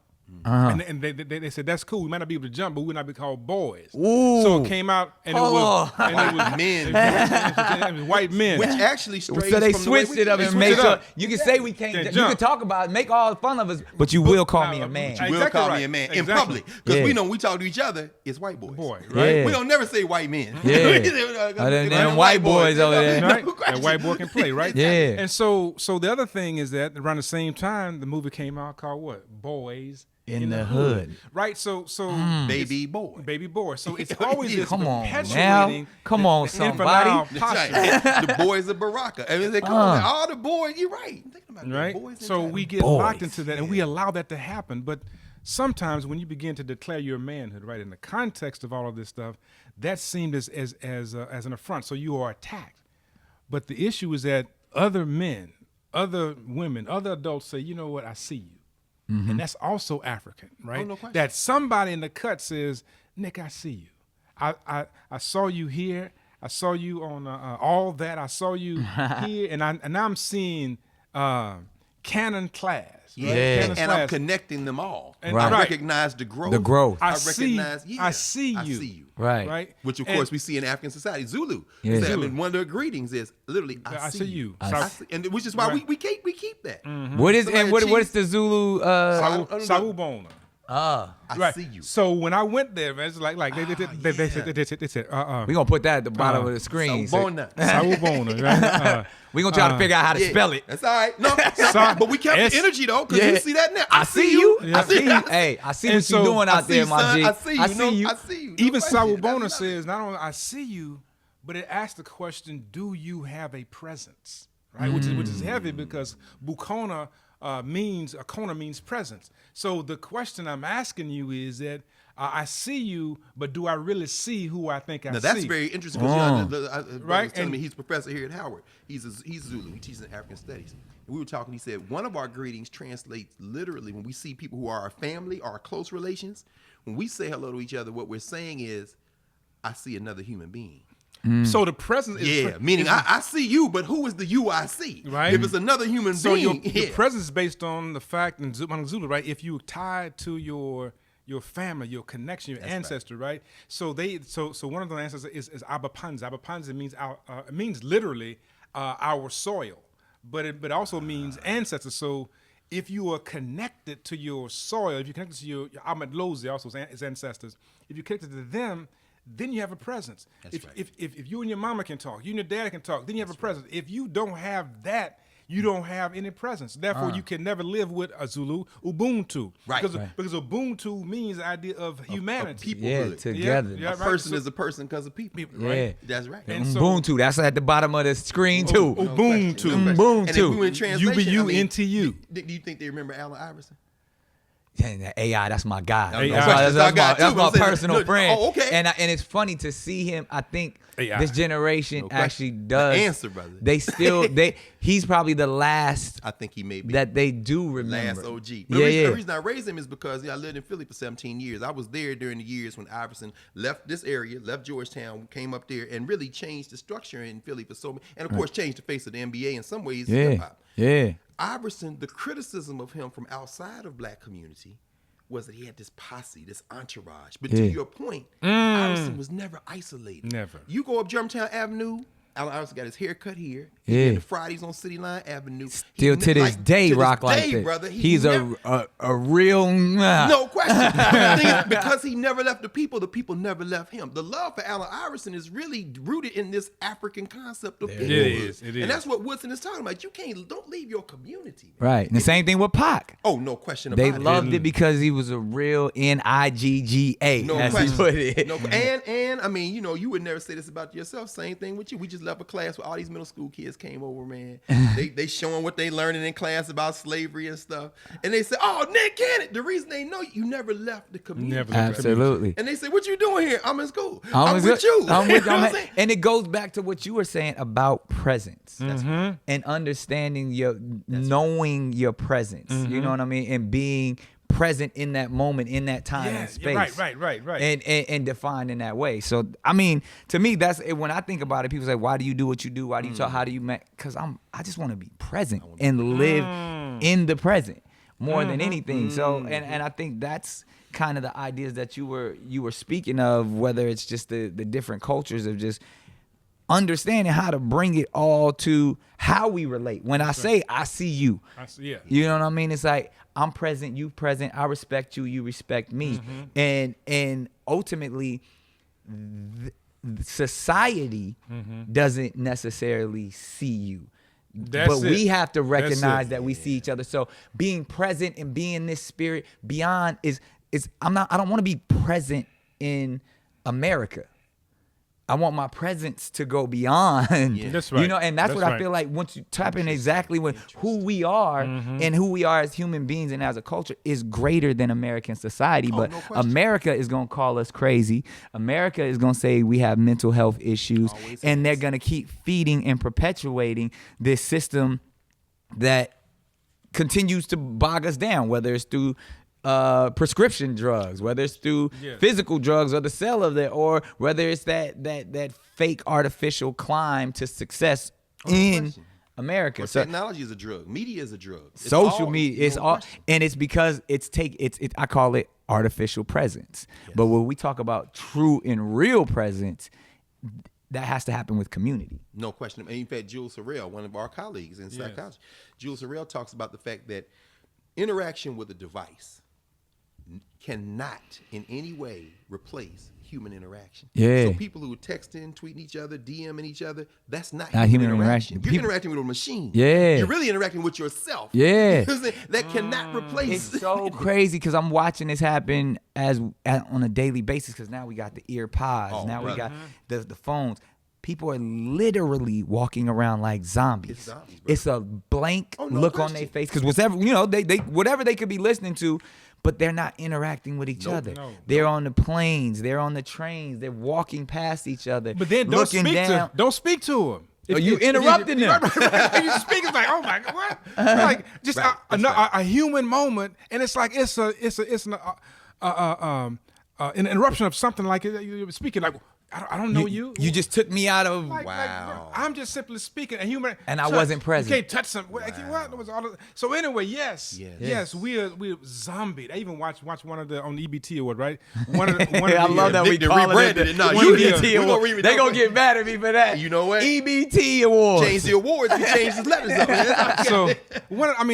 And they said, that's cool. We might not be able to jump, but we're not be called boys.
Ooh.
So it came out and it was
men.
It was white men.
Which actually strays
So they
from
switched it up and made sure you can say we can't. You can talk about it, make all fun of us, but you will call me a man.
You will call me a man in public because we know when we talk to each other, it's white boys.
Right?
Yeah.
We don't never say white men.
Yeah. Them white boys over there.
Right? And white boy can play, right?
Yeah.
And so the other thing is that around the same time, the movie came out called what? Boys
in the hood.
Right? So
Baby boy.
Baby boy. So it's always this
Come on
perpetuating.
now. Come on, somebody.
That's right. The boys of Baraka. I mean, they call it all the boys. You're right. I'm thinking about
right?
the boys.
So we get locked into that, and we allow that to happen. But sometimes when you begin to declare your manhood, right, in the context of all of this stuff, that seemed as an affront. So you are attacked. But the issue is that other men, other women, other adults say, you know what, I see you. Mm-hmm. And that's also African, right?
no question.
That somebody in the cut says, Nick, I see you. I saw you here. I saw you on all that. I saw you here, and I'm seeing Cannon class. Right?
Yeah,
Cannon's
and
class.
I'm connecting them all.
And
I recognize the growth.
The growth.
I see you.
Right.
Which, of course, we see in African society. Zulu.
Yeah.
I mean, one of their greetings is literally, I see you.
I
see. And which is why we keep that.
Mm-hmm.
What is the Zulu?
Sawubona.
I see you.
So when I went there, man, it's like they said,
we gonna put that at the bottom of the screen.
Sawubona, right?
We gonna try to figure out how to spell it.
That's all right. No, but we kept the energy though, because you see that now.
I see you.
Yeah.
I see you. Hey, I see what you're doing out there, my G.
I see you.
I see you.
I see you.
Even Sawubona says, not only I see you, but it asks the question, do you have a presence? Right, which is heavy because Bukona means presence. So the question I'm asking you is that I see you, but do I really see who I think I see?
Now that's very interesting because
right?
was telling me he's a professor here at Howard. He's Zulu. He teaches in African studies. And we were talking. He said one of our greetings translates literally when we see people who are our family, our close relations. When we say hello to each other, what we're saying is, "I see another human being."
So the presence is
meaning I see you, but who is the you I see?
Right.
If it's another human being,
your presence is based on the fact in Zulu, right? If you tied to your family, your connection, your ancestor, right? So one of the ancestors is Abapanza. Abapanza means literally our soil, but it also means ancestors. So if you are connected to your soil, if you're connected to your Amadlozi, also his ancestors, if you're connected to them, then you have a presence. If you and your mama can talk, you and your dad can talk, then you have a presence. If you don't have that, you don't have any presence. Therefore, you can never live with a Zulu Ubuntu.
Right.
Because Ubuntu means the idea of humanity.
Yeah, together.
Yeah,
A person is a person because of people.
Right?
That's right.
And so-
Ubuntu, that's at the bottom of the screen too.
Ubuntu.
Ubuntu.
And if we went translation,
UBUNTU.
Do you think they remember Allen Iverson?
Yeah, AI, that's my guy.
AI.
That's my personal
Look,
friend.
oh, okay.
And it's funny to see him. I think
AI.
this generation actually does.
The answer, brother.
They still he's probably the last
I think he may be
that they do remember.
last OG.
Yeah,
The reason I raised him is because I lived in Philly for 17 years. I was there during the years when Iverson left this area, left Georgetown, came up there, and really changed the structure in Philly for so many, and of course changed the face of the NBA in some ways.
Yeah,
Hip-hop.
yeah.
Iverson, the criticism of him from outside of black community was that he had this posse, this entourage. But to your point, Iverson was never isolated.
Never.
You go up Germantown Avenue, Allen Iverson got his hair cut here.
Yeah.
And the Fridays on City Line Avenue.
Still to this day, rock like
day,
that.
brother.
He's
never,
a real
no question. The thing is, because he never left the people never left him. The love for Allen Iverson is really rooted in this African concept of people.
It is.
And that's what Woodson is talking about. You don't leave your community. Man.
right. And the same thing with Pac.
Oh, no question about
They
it.
loved it because he was a real N-I-G-G-A,
No
as
question.
he put it.
No, and I mean, you would never say this about yourself. Same thing with you. We just left a class where all these middle school kids came over, man. They showing what they learning in class about slavery and stuff. And they said, "Oh, Nick Cannon, the reason they know you never left the community."
Never left the
Absolutely.
And they said, "What you doing here? I'm in school.
I'm
with
good.
you."
I'm with
You know what I'm
you.
saying?
And it goes back to what you were saying about presence
Mm-hmm.
and understanding knowing your presence. You know what I mean? And being present in that moment, in that time and space.
Right.
And defined in that way. So, I mean, to me, that's when I think about it, people say, why do you do what you do? Why do you talk? How do you make? Because I just want to be present and live in the present more than anything. So, and I think that's kind of the ideas that you were speaking of, whether it's just the different cultures of just understanding how to bring it all to how we relate. When I say I see you, you know what I mean? It's like I'm present, you present, I respect you, you respect me. And ultimately society doesn't necessarily see you. But we have to recognize that we see each other. So being present and being this spirit beyond is I don't want to be present in America. I want my presence to go beyond.
Yeah.
That's right.
You know, and that's what
right.
I feel like once you tap in exactly with who we are and who we are as human beings and as a culture is greater than American society. But
no question.
America is going to call us crazy. America is going to say we have mental health issues.
Always
And they're
is.
going to keep feeding and perpetuating this system that continues to bog us down, whether it's through prescription drugs, whether it's through physical drugs or the sale of it, or whether it's that fake artificial climb to success in America.
Well,
So
technology is a drug. Media is a drug. It's
social
all-
media, it's
no
all,
question.
and it's because I call it artificial presence. But when we talk about true and real presence, that has to happen with community.
No question. In fact, Jules Sorrell, one of our colleagues in psychology, Jules Sorrell talks about the fact that interaction with a device cannot in any way replace human interaction.
Yeah.
So people who are texting, tweeting each other, DMing each other, that's not
Not
human
human
interaction.
interaction.
You're interacting with a machine.
Yeah.
You're really interacting with yourself.
Yeah.
You know what I'm saying? That cannot replace.
It's so crazy because I'm watching this happen on a daily basis because now we got the ear pods.
Oh,
now we
brother.
got the phones. People are literally walking around like zombies.
It's zombies, bro.
It's a blank
Oh, no
look on
question.
their face because whatever they could be listening to, but they're not interacting with each other.
No.
They're on the planes. They're on the trains. They're walking past each other.
But then don't
looking
speak
down.
to him.
Oh, you interrupting them.
Right. You speak, it's like, oh my God, what? Like just
Right, that's
a human moment, and it's like it's an interruption of something like you were speaking like. I don't know you.
You just took me out of.
Wow.
I'm just simply speaking a human.
And I wasn't present.
You can't touch some. What? It was all so anyway, yes. We're zombie. I even watched one of the on EBT award, right? One of the
I love that we
they
call
rebranded it. No,
you
EBT
did.
award. They gonna get mad at me for that.
You know what?
EBT awards.
Change the awards. We changed the letters up. Man.
So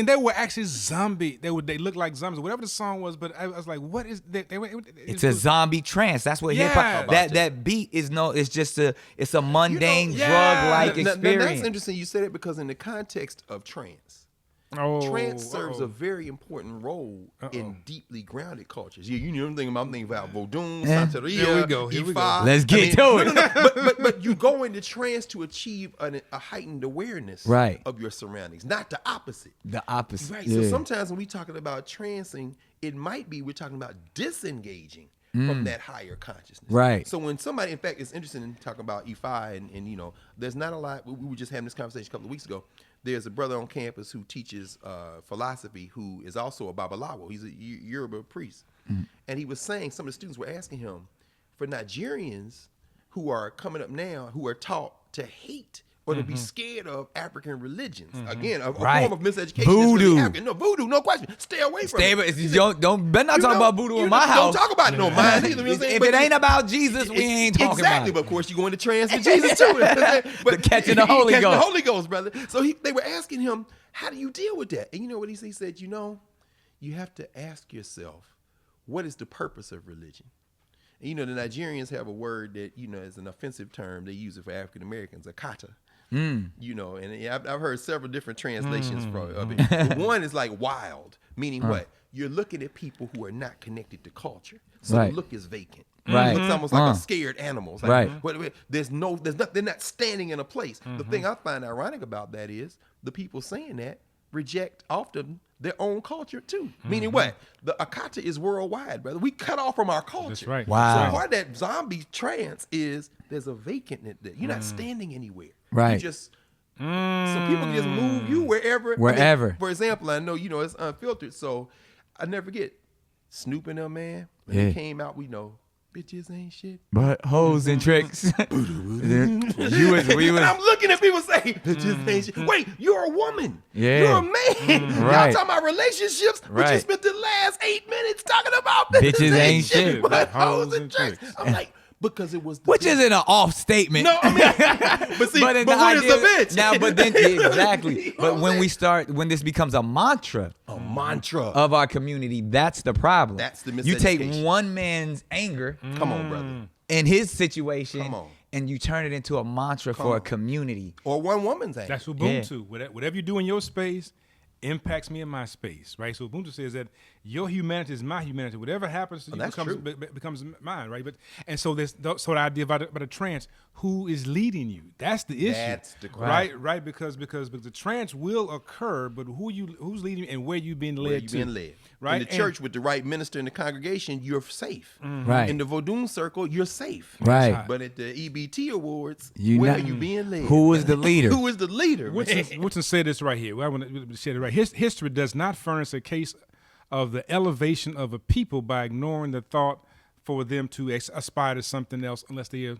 they were actually zombie. They looked like zombies. Whatever the song was, but I was like, what is that?
It's a zombie trance. That's what hip hop.
Yeah.
That beat hate is it's a mundane drug-like experience.
Now, that's interesting you said it, because in the context of trance serves a very important role in deeply grounded cultures. You know, I'm thinking about Vodun, Santeria,
Here we go.
Let's get to it.
No. But you go into trance to achieve a heightened awareness of your surroundings, not the opposite.
The opposite.
Right. So sometimes when we talking about trancing, it might be we're talking about disengaging from that higher consciousness.
Right.
So when somebody, in fact, it's interesting in talking about Ifa and you know, there's not a lot. We were just having this conversation a couple of weeks ago. There's a brother on campus who teaches philosophy who is also a Babalawo. He's a Yoruba priest. And he was saying, some of the students were asking him, for Nigerians who are coming up now, who are taught to hate or to be scared of African religions. Again, a form of miseducation.
Voodoo.
No, voodoo, no question. Stay away from it.
Better not talk about voodoo in my house.
Don't talk about it, no mine either. You know what I'm saying?
If it ain't about Jesus, we ain't talking about it.
Exactly, but of course you go into trance with Jesus too. But
catching the Holy Ghost.
The Holy Ghost, brother. So they were asking him, how do you deal with that? And you know what he said? He said, you know, you have to ask yourself, what is the purpose of religion? And, you know, the Nigerians have a word that, you know, is an offensive term. They use it for African Americans, akata. You know, and I've heard several different translations of it. But one is like wild, meaning what? You're looking at people who are not connected to culture. So the look is vacant.
Right.
It's almost like a scared animal. Like,
right.
There's nothing, they're not standing in a place. The thing I find ironic about that is the people saying that reject often their own culture too. Meaning what? The Akata is worldwide, brother. We cut off from our culture.
That's right.
Wow.
So part of that zombie trance is there's a vacant there. You're not standing anywhere.
Right.
You just so people can just move you wherever.
Wherever.
I mean, for example, I know, you know, it's unfiltered, so I never forget Snoop and them, man. When they came out, we know bitches ain't shit.
But hoes and tricks.
And I'm looking at people saying, bitches ain't shit. Wait, you're a woman.
Yeah.
You're a man.
Right.
Y'all talking about relationships, but
Right.
you spent the last 8 minutes talking about bitches ain't shit. But hoes and tricks. I'm like, because it was the
Which
bitch.
isn't an off statement.
No, I mean, but see,
but
but what is a bitch?
Now, but then exactly. But when this becomes a mantra of our community, that's the problem.
That's the
You take
miseducation.
one man's anger,
Come on, brother.
in his situation,
Come on.
and you turn it into a mantra for a community.
Or one woman's anger.
That's Ubuntu. Whatever you do in your space impacts me in my space, right? So Ubuntu says that your humanity is my humanity. Whatever happens to you becomes mine, right? So the idea about a trance, who is leading you? That's the issue.
That's the question.
right? Because the trance will occur, but who's leading you and where you being led
Where you
to?
being led.
Right?
In the church with the right minister in the congregation, you're safe.
Right.
In the Vodun circle, you're safe.
Right.
But at the EBT awards,
You
where
not-
are you being led?
Who is the leader?
Who is the leader?
Woodson said this right here. Well, I want to say it right. History does not furnish a case of the elevation of a people by ignoring the thought for them to aspire to something else unless they are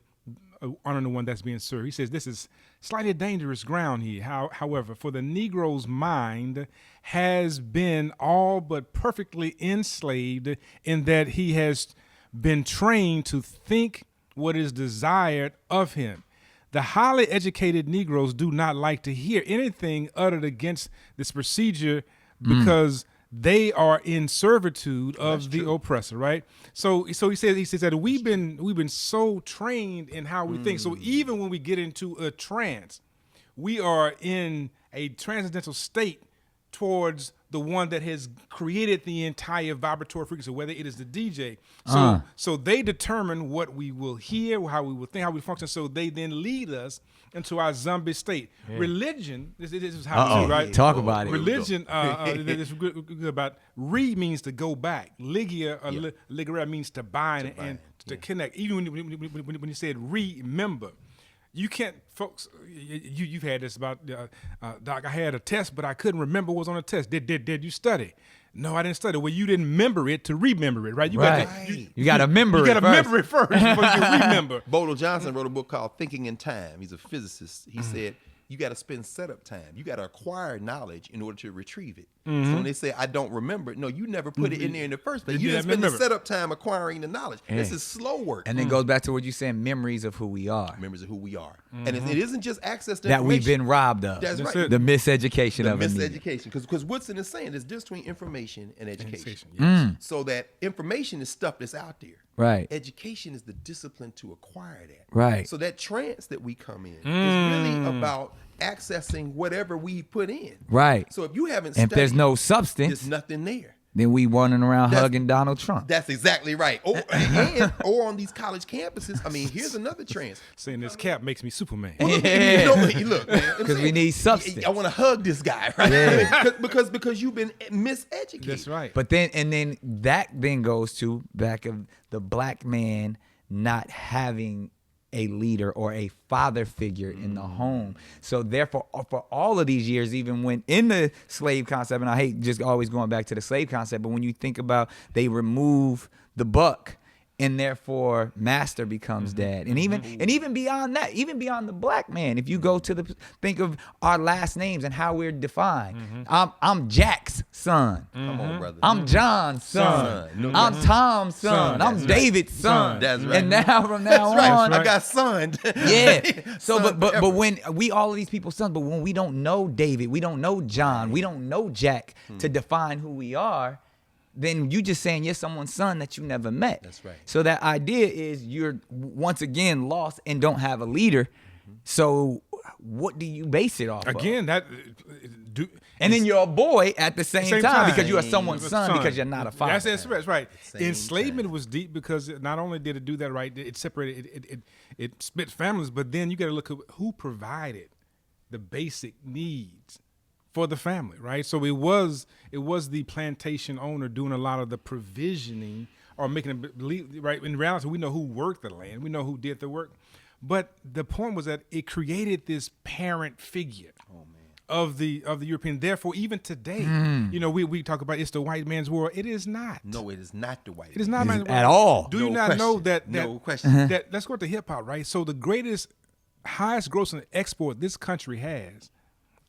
honoring the one that's being served. He says this is slightly dangerous ground here. However, for the Negro's mind has been all but perfectly enslaved in that he has been trained to think what is desired of him. The highly educated Negroes do not like to hear anything uttered against this procedure because they are in servitude of the oppressor, right? So he says that we've been so trained in how we think. So even when we get into a trance, we are in a transcendental state towards the one that has created the entire vibratory frequency, whether it is the DJ. So they determine what we will hear, how we will think, how we function. So they then lead us into our zombie state. Yeah. Religion, this is how we do, right?
Talk about it.
Religion, this is good about means to go back. Ligia or ligera means to bind and to connect. Even when you said remember. You can't, folks. You've had this about Doc. I had a test, but I couldn't remember what was on the test. Did you study? No, I didn't study. Well, you didn't remember it to remember it, right? You got to remember it first before you can remember.
Bodil Johnson wrote a book called Thinking in Time. He's a physicist. He said you got to spend setup time. You got to acquire knowledge in order to retrieve it. So when they say I don't remember it, no, you never put it in there in the first place. You didn't spend the setup time acquiring the knowledge. This is slow work.
And it goes back to what you saying, memories of who we are.
Memories of who we are. And it isn't just access to
that
information.
we've been robbed of.
That's right.
The miseducation of it.
The miseducation. Because Woodson is saying there's difference between information and education.
Yes.
So that information is stuff that's out there.
Right.
Education is the discipline to acquire that.
Right.
So that trance that we come in is really about accessing whatever we put in.
Right.
So if you haven't
And
studied,
if there's no substance,
there's nothing there.
then we running around hugging Donald Trump.
That's exactly right. Or on these college campuses. I mean, here's another trance.
Saying this cap makes me Superman.
Well, look, man.
Because we need substance.
I want to hug this guy, right?
Yeah.
because you've been miseducated.
That's right.
But then that then goes to back of the black man not having a leader or a father figure in the home. So therefore, for all of these years, even when in the slave concept, and I hate just always going back to the slave concept, but when you think about they remove the buck, and therefore master becomes dad. And even beyond that, even beyond the black man, if you go to think of our last names and how we're defined. I'm Jack's son.
Come on, brother.
I'm John's son. I'm Tom's son. I'm David's son.
That's right.
And now from now on,
right.
I got son.
yeah. So but when we all of these people's sons, but when we don't know David, we don't know John, we don't know Jack to define who we are, then you just saying you're someone's son that you never met.
That's right.
So that idea is you're once again lost and don't have a leader. So what do you base it off
Again,
of? And then you're a boy at the same time because you are someone's son because you're not a father.
That's right. Enslavement was deep because not only did it do that right, it separated, it split families, but then you got to look at who provided the basic needs for the family, right? So it was the plantation owner doing a lot of the provisioning or making it believe, right? In reality, we know who worked the land, we know who did the work, but the point was that it created this parent figure of the European. Therefore, even today, we talk about it's the white man's world. It is not.
No, it is not the white.
It is not
at all.
Do you not know that?
No question.
That let's go to hip hop, right? So the highest grossing export this country has.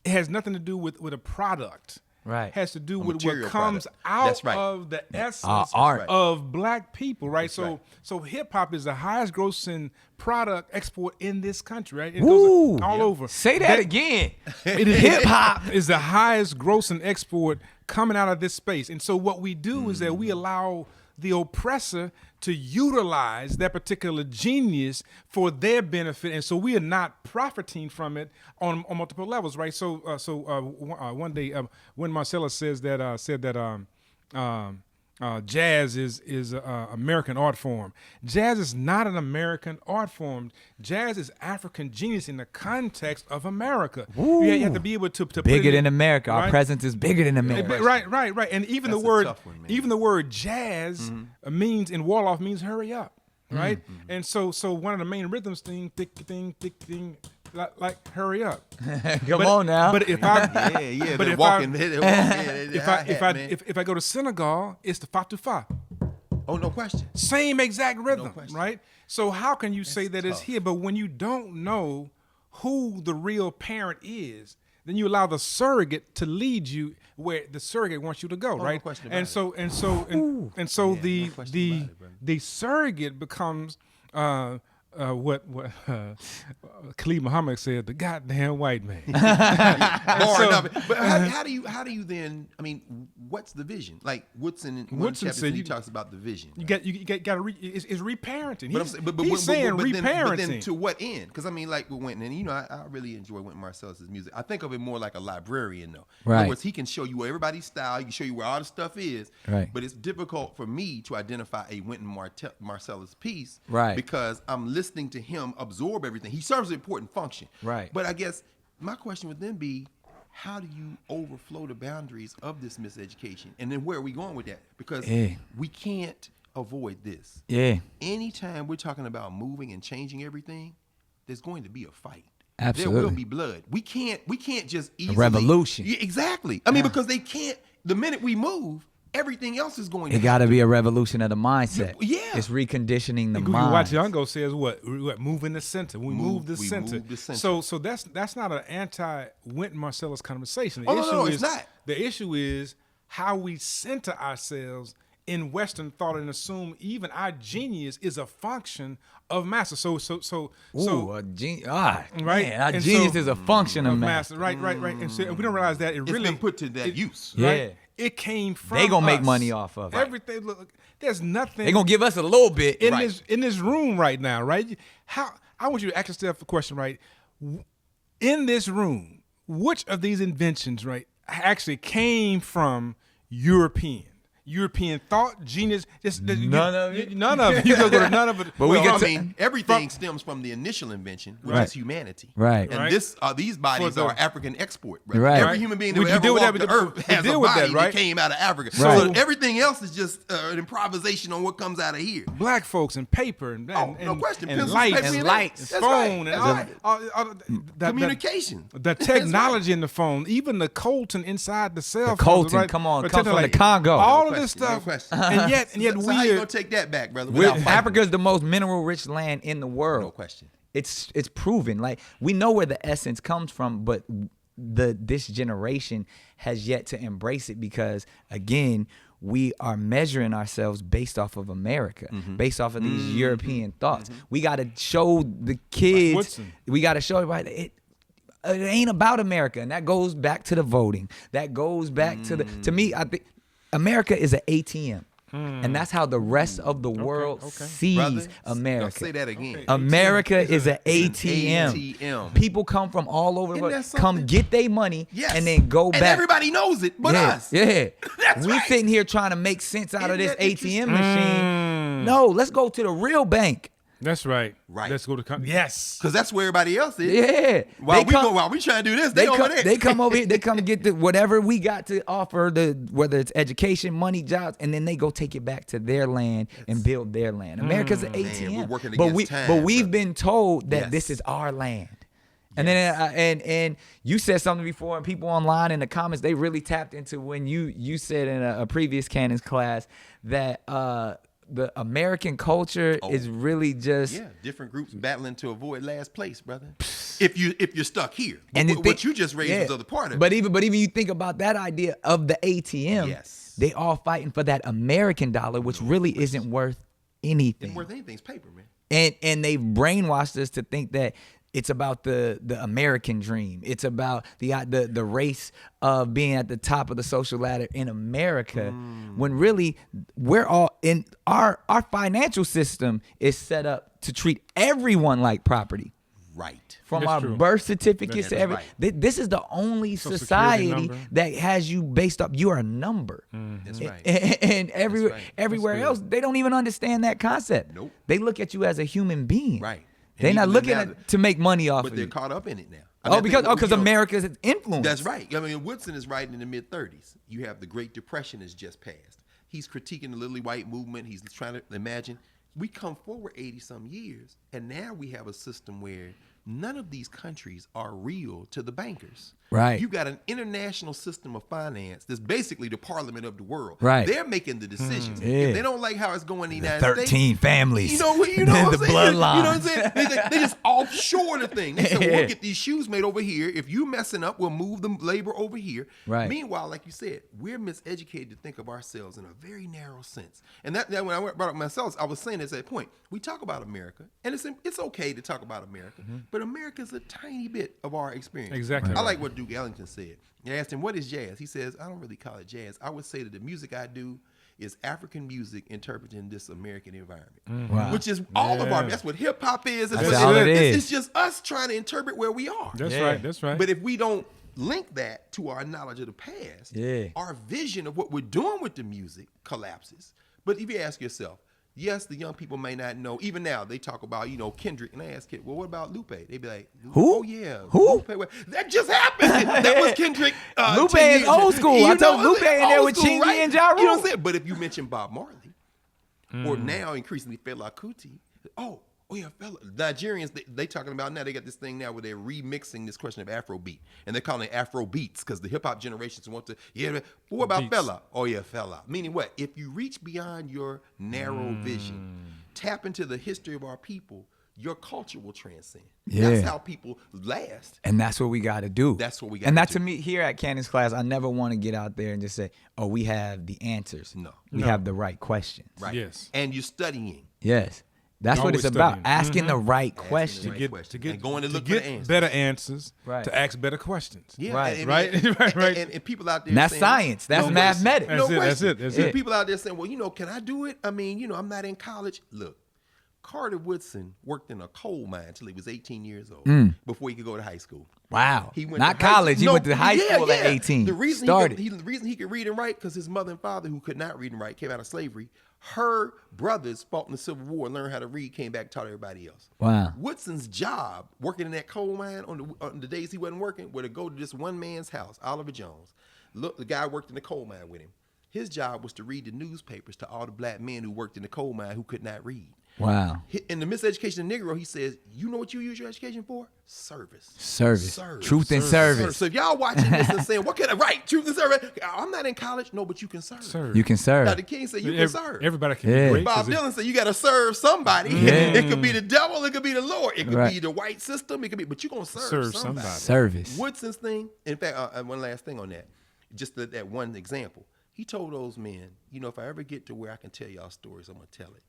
It has nothing to do with a product.
Right.
It has to do with what
material
comes
product.
out of the essence
art
of black people, right?
That's
So hip hop is the highest grossing product export in this country, right? It
Woo.
goes all over.
Say that again.
Hip hop is the highest grossing export coming out of this space. And so what we do is that we allow the oppressor to utilize that particular genius for their benefit, and so we are not profiting from it on multiple levels, right? So one day when Marcella said that jazz is American art form. Jazz is not an American art form. Jazz is African genius in the context of America. You have to be able to
bigger than America.
Right?
Our presence is bigger than America.
Right. And even
That's
the word jazz means in Wolof means hurry up, right? And so one of the main rhythms thing, tick, ting, tick, ting, like hurry up.
Come on now.
But if I
But
if I go to Senegal, it's the fatufa.
Oh, no question.
Same exact rhythm,
question.
right? So how can you say that it's here? But when you don't know who the real parent is, then you allow the surrogate to lead you where the surrogate wants you to go, right?
No question about
And so the surrogate becomes what Khalid Muhammad said, the goddamn white man.
But how do you then? I mean, what's the vision? Like Woodson said, he talks about the vision.
Right? You got to it's reparenting.
But
He's saying reparenting.
But then to what end? Because I mean, like with Wynton, and I really enjoy Wynton Marsalis's music. I think of it more like a librarian, though.
Right.
In other words, he can show you everybody's style. He can show you where all the stuff is.
Right.
But it's difficult for me to identify a Wynton Marsalis piece.
Right.
Because I'm listening to him absorb everything. He serves an important function.
Right.
But I guess my question would then be, how do you overflow the boundaries of this miseducation? And then where are we going with that? Because we can't avoid this.
Yeah.
Anytime we're talking about moving and changing everything, there's going to be a fight.
Absolutely.
There will be blood. We can't just easily.
A revolution.
Yeah, exactly. I mean, because they can't, the minute we move, everything else is going to
It got to be a revolution of the mindset.
Yeah.
It's reconditioning the
You
mind.
watch Youngo says what? Move in the center. We move the center. So that's not an anti-Wynton Marsalis conversation.
It's not.
The issue is how we center ourselves in Western thought and assume even our genius is a function of master.
Right? Man, our
And
genius
so-
is a function of master.
Right. And so we don't realize that
It's been put to that use.
Right? it came from
They gonna make
us.
money off of it.
Everything. Look, there's nothing.
They gonna give us a little bit
in this room right now, right? How I want you to ask yourself a question, right? In this room, which of these inventions, right, actually came from European thought, genius?
None of it.
None of it. You go to none of it.
But
everything stems from the initial invention, which is humanity.
Right.
And these bodies are African export. Right.
Right.
Every human being that ever walked the earth has a body that came out of Africa.
Right.
So everything else is just an improvisation on what comes out of here.
Black folks and paper and
no question.
And
Pencils,
lights
paper,
and
lights,
phone and
communication.
The technology in the phone, even the coltan inside the cell phone.
Coltan,
right?
come on,
But
comes from the Congo.
All of this stuff.
No question.
And yet
So how you gonna take that back, brother?
Africa is the most mineral-rich land in the world.
No question.
It's proven. Like, we know where the essence comes from, but this generation has yet to embrace it because, again, we are measuring ourselves based off of America, based off of these European thoughts. We got to show the kids.
Woodson.
We got to show everybody it ain't about America, and that goes back to the voting. That goes back to me. I think America is an ATM. And that's how the rest of the world sees
Brother,
America.
Say that again.
America is an ATM.
ATM.
People come from all over the
Isn't
world,
that
come
something?
get their money,
Yes.
and then go
And
back.
everybody knows it, but us.
Yeah.
That's
we
right.
sitting here trying to make sense out of this
Isn't that
ATM machine. No, let's go to the real bank.
That's right.
Right.
Let's go to yes.
Because that's where everybody else is.
Yeah.
While we trying to do this, they over there.
They come over here. They come get whatever we got to offer, whether it's education, money, jobs, and then they go take it back to their land and build their land. America's an ATM.
we're working against time,
we've been told that
Yes.
this is our land. And then and you said something before, and people online in the comments, they really tapped into when you said in a previous Cannon's class that the American culture is really just
different groups battling to avoid last place, brother. If you're stuck here,
and
what you just raised was the other part of it.
But even you think about that idea of the ATM, they all fighting for that American dollar, which really isn't worth anything.
It's worth anything. It's paper, man.
And they've brainwashed us to think that it's about the American dream. It's about the race of being at the top of the social ladder in America, when really we're all in our financial system is set up to treat everyone like property.
Right.
From
That's
our
true.
birth certificates to
That's
everything.
right.
This is the only
Social
society
Security number.
that has you based up. You are a number.
That's right.
And everywhere
right.
everywhere else, they don't even understand that concept.
Nope.
They look at you as a human being.
Right.
They're
And
not
even
looking
now-
to make money off
But
of
they're
you.
caught up in it now.
Because America's influence.
That's right. I mean, Woodson is writing in the mid-30s. You have the Great Depression has just passed. He's critiquing the Lily White movement. He's trying to imagine. We come forward 80-some years, and now we have a system where none of these countries are real to the bankers.
Right.
You got an international system of finance that's basically the parliament of the world.
Right.
They're making the decisions.
Yeah.
If they don't like how it's going in the United
13
States,
families.
You know what
the
I'm saying?
bloodline.
You know what I'm saying? They just offshore the thing. They said, well, we'll get these shoes made over here. If you messing up, we'll move the labor over here.
Right.
Meanwhile, like you said, we're miseducated to think of ourselves in a very narrow sense. And that when I brought up myself, I was saying at that point, we talk about America, and it's okay to talk about America, but America's a tiny bit of our experience.
Exactly.
I like what Duke Ellington said. I asked him, what is jazz? He says, I don't really call it jazz. I would say that the music I do is African music interpreting this American environment,
Wow.
which is all of our, that's what hip hop is.
That's all it is.
It's just us trying to interpret where we are.
That's right. That's right.
But if we don't link that to our knowledge of the past, our vision of what we're doing with the music collapses. But if you ask yourself, yes, the young people may not know. Even now, they talk about, Kendrick. And I ask kids, well, what about Lupe? They be like,
Who?
Oh, yeah.
Who?
Lupe, well, that just happened. That was Kendrick.
Lupe
10
is
years
old
ago.
school. I told Lupe in there
old
with
school,
Chingy and Ja Rule.
You know what I'm saying? But if you mention Bob Marley, or now increasingly Fela Kuti, oh yeah, Nigerians, they talking about now, they got this thing now where they're remixing this question of Afrobeat. And they're calling it Afro beats because the hip hop generations want to, but what about Fela? Oh yeah, Fela. Meaning what? If you reach beyond your narrow vision, tap into the history of our people, your culture will transcend.
Yeah.
That's how people last.
And that's what we got to do.
That's what we gotta
And that
do.
to me, here at Cannon's class, I never want to get out there and just say, oh, we have the answers.
No.
We have the right questions.
Right.
Yes.
And you're studying.
Yes. That's what it's about. Asking the right questions.
To get
going to look for
get
the answers.
better answers,
Right.
to ask better questions.
Yeah,
Right.
And people out there
And that's
saying,
science. That's mathematics.
That's it. That's it.
People out there saying, well, can I do it? I mean, I'm not in college. Look, Carter Woodson worked in a coal mine until he was 18 years old before he could go to high school.
Wow.
He went
Not
to high
college.
school.
He went to high school at 18.
The reason he could read and write because his mother and father, who could not read and write, came out of slavery. Her brothers fought in the Civil War and learned how to read, came back, taught everybody else.
Wow.
Woodson's job, working in that coal mine on the days he wasn't working, was to go to this one man's house, Oliver Jones. Look, the guy worked in the coal mine with him. His job was to read the newspapers to all the black men who worked in the coal mine who could not read.
Wow.
In the Miseducation of Negro, he says, you know what you use your education for? Service.
Truth and service.
So if y'all watching this and saying, what can I write? Truth and service. I'm not in college. No, but you can serve.
You can serve.
Dr. King said you can serve.
Everybody can be great.
Bob Dylan said you got to serve somebody. It could be the devil. It could be the Lord. It could be the white system. It could be, but you're going to serve somebody.
Service.
Woodson's thing, in fact, one last thing on that. Just that one example. He told those men, if I ever get to where I can tell y'all stories, I'm going to tell it.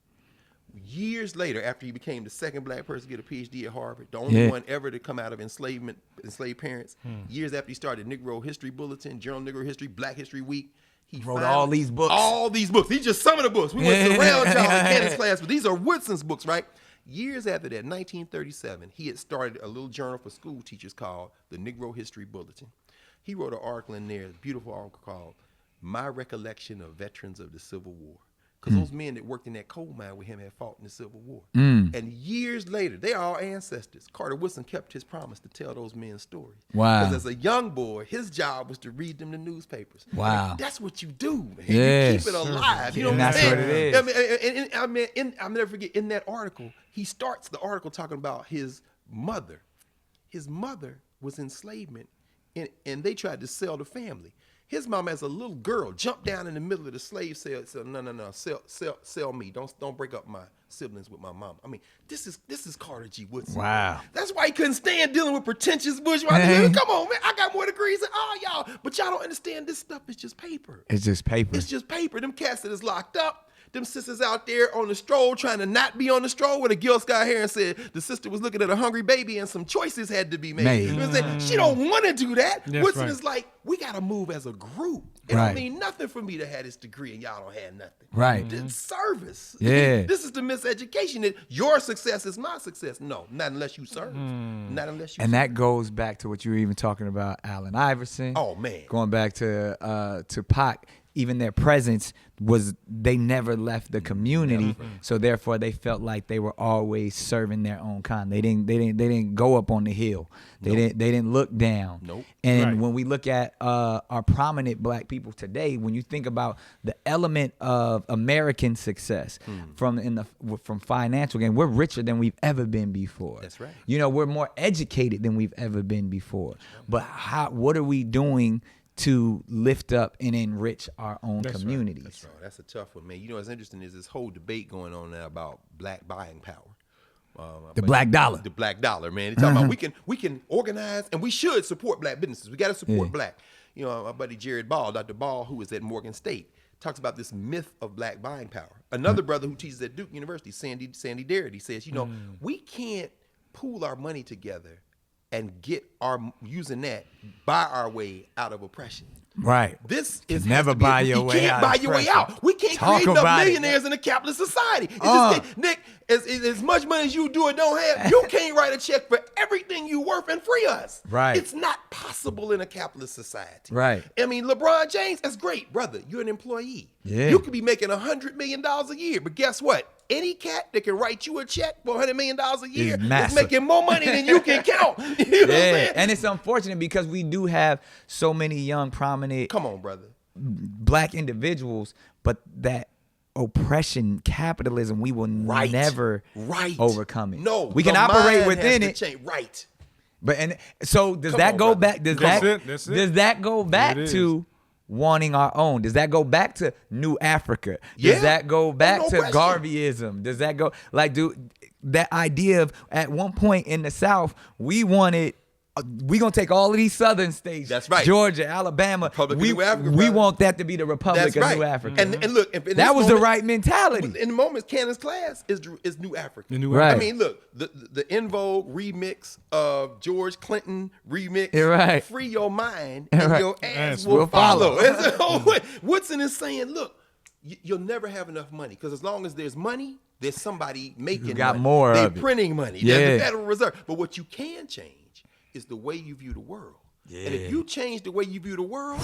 Years later, after he became the second black person to get a PhD at Harvard, the only one ever to come out of enslaved parents, years after he started Negro History Bulletin, Journal of Negro History, Black History Week, he
wrote all these books.
All these books. These just some of the books. We went around y'all in Cannon's class, but these are Woodson's books, right? Years after that, 1937, he had started a little journal for school teachers called the Negro History Bulletin. He wrote an article in there, a beautiful article called My Recollection of Veterans of the Civil War. Because those men that worked in that coal mine with him had fought in the Civil War. And years later, they are our ancestors. Carter Woodson kept his promise to tell those men's stories.
Wow.
Because as a young boy, his job was to read them the newspapers.
Wow.
Like, that's what you do, man.
Yes.
You keep it alive. You know
And
what I'm
that's
saying?
what it is.
I mean, I'll never forget, in that article, he starts the article talking about his mother. His mother was enslavement, and they tried to sell the family. His mom, as a little girl, jumped down in the middle of the slave sale and said, no, sell me. Don't break up my siblings with my mom. I mean, this is Carter G. Woodson.
Wow.
That's why he couldn't stand dealing with pretentious bourgeois. Come on, man. I got more degrees than all y'all. But y'all don't understand this stuff is just paper.
It's just paper.
It's just paper. Them cats that is locked up. Them sisters out there on the stroll trying to not be on the stroll with a Gil Scott hair and said the sister was looking at a hungry baby and some choices had to be made. You know what I'm saying? She don't want to do that.
That's
Woodson
right.
is like, we got to move as a group. It
Right.
don't mean nothing for me to have this degree and y'all don't have nothing.
Right.
This service.
Yeah.
This is the miseducation that your success is my success. No, not unless you serve. Not unless you
And
serve.
that goes back to what you were even talking about, Allen Iverson.
Oh, man.
Going back to Pac, even their presence was, they never left the community, so therefore they felt like they were always serving their own kind. They didn't go up on the hill. They didn't look down.
Nope.
And when we look at our prominent black people today, when you think about the element of American success from financial gain, we're richer than we've ever been before.
That's right.
We're more educated than we've ever been before. But what are we doing to lift up and enrich our own communities?
That's right. That's a tough one, man. What's interesting is this whole debate going on now about black buying power.
The black dollar.
The black dollar, man. They're talking about we can organize and we should support black businesses. We got to support black. My buddy Jared Ball, Dr. Ball, who is at Morgan State, talks about this myth of black buying power. Another brother who teaches at Duke University, Sandy Darity, says, we can't pool our money together and using that, buy our way out of oppression.
Right.
This is
never buy your way out.
You can't buy your way out. We can't create enough millionaires in a capitalist society. It's just, Nick, as much money as you do or don't have, you can't write a check for everything you worth and free us.
Right.
It's not possible in a capitalist society.
Right.
I mean, LeBron James, that's great, brother. You're an employee.
Yeah.
You could be making $100 million a year, but guess what? Any cat that can write you a check for $100 million a year is making more money than you can count. You know what I'm saying?
And it's unfortunate because we do have so many young, prominent,
Come on, brother,
black individuals, but that oppression, capitalism, we will never overcome it.
No,
we can operate within it.
Right.
But so does that go back? Does that go back to wanting our own? Does that go back to New Africa? Does that go back to Garveyism? Does that go that idea of at one point in the South we wanted we gonna take all of these southern states.
That's right.
Georgia, Alabama.
Republic of New Africa,
we
brother.
want that to be the Republic
That's
of
right.
New Africa.
And look, in
that was the
moment,
right mentality.
In the moment, Cannon's class is New Africa.
Right.
I mean, look, the In Vogue remix of George Clinton remix.
Right.
Free your mind and
Right.
your ass
Will
will
follow.
follow. Woodson is saying, look, you'll never have enough money because as long as there's money, there's somebody making
got
money.
more
They're
of it.
printing money.
Yeah.
There's the Federal Reserve. But what you can change is the way you view the world.
Yeah.
And if you change the way you view the world,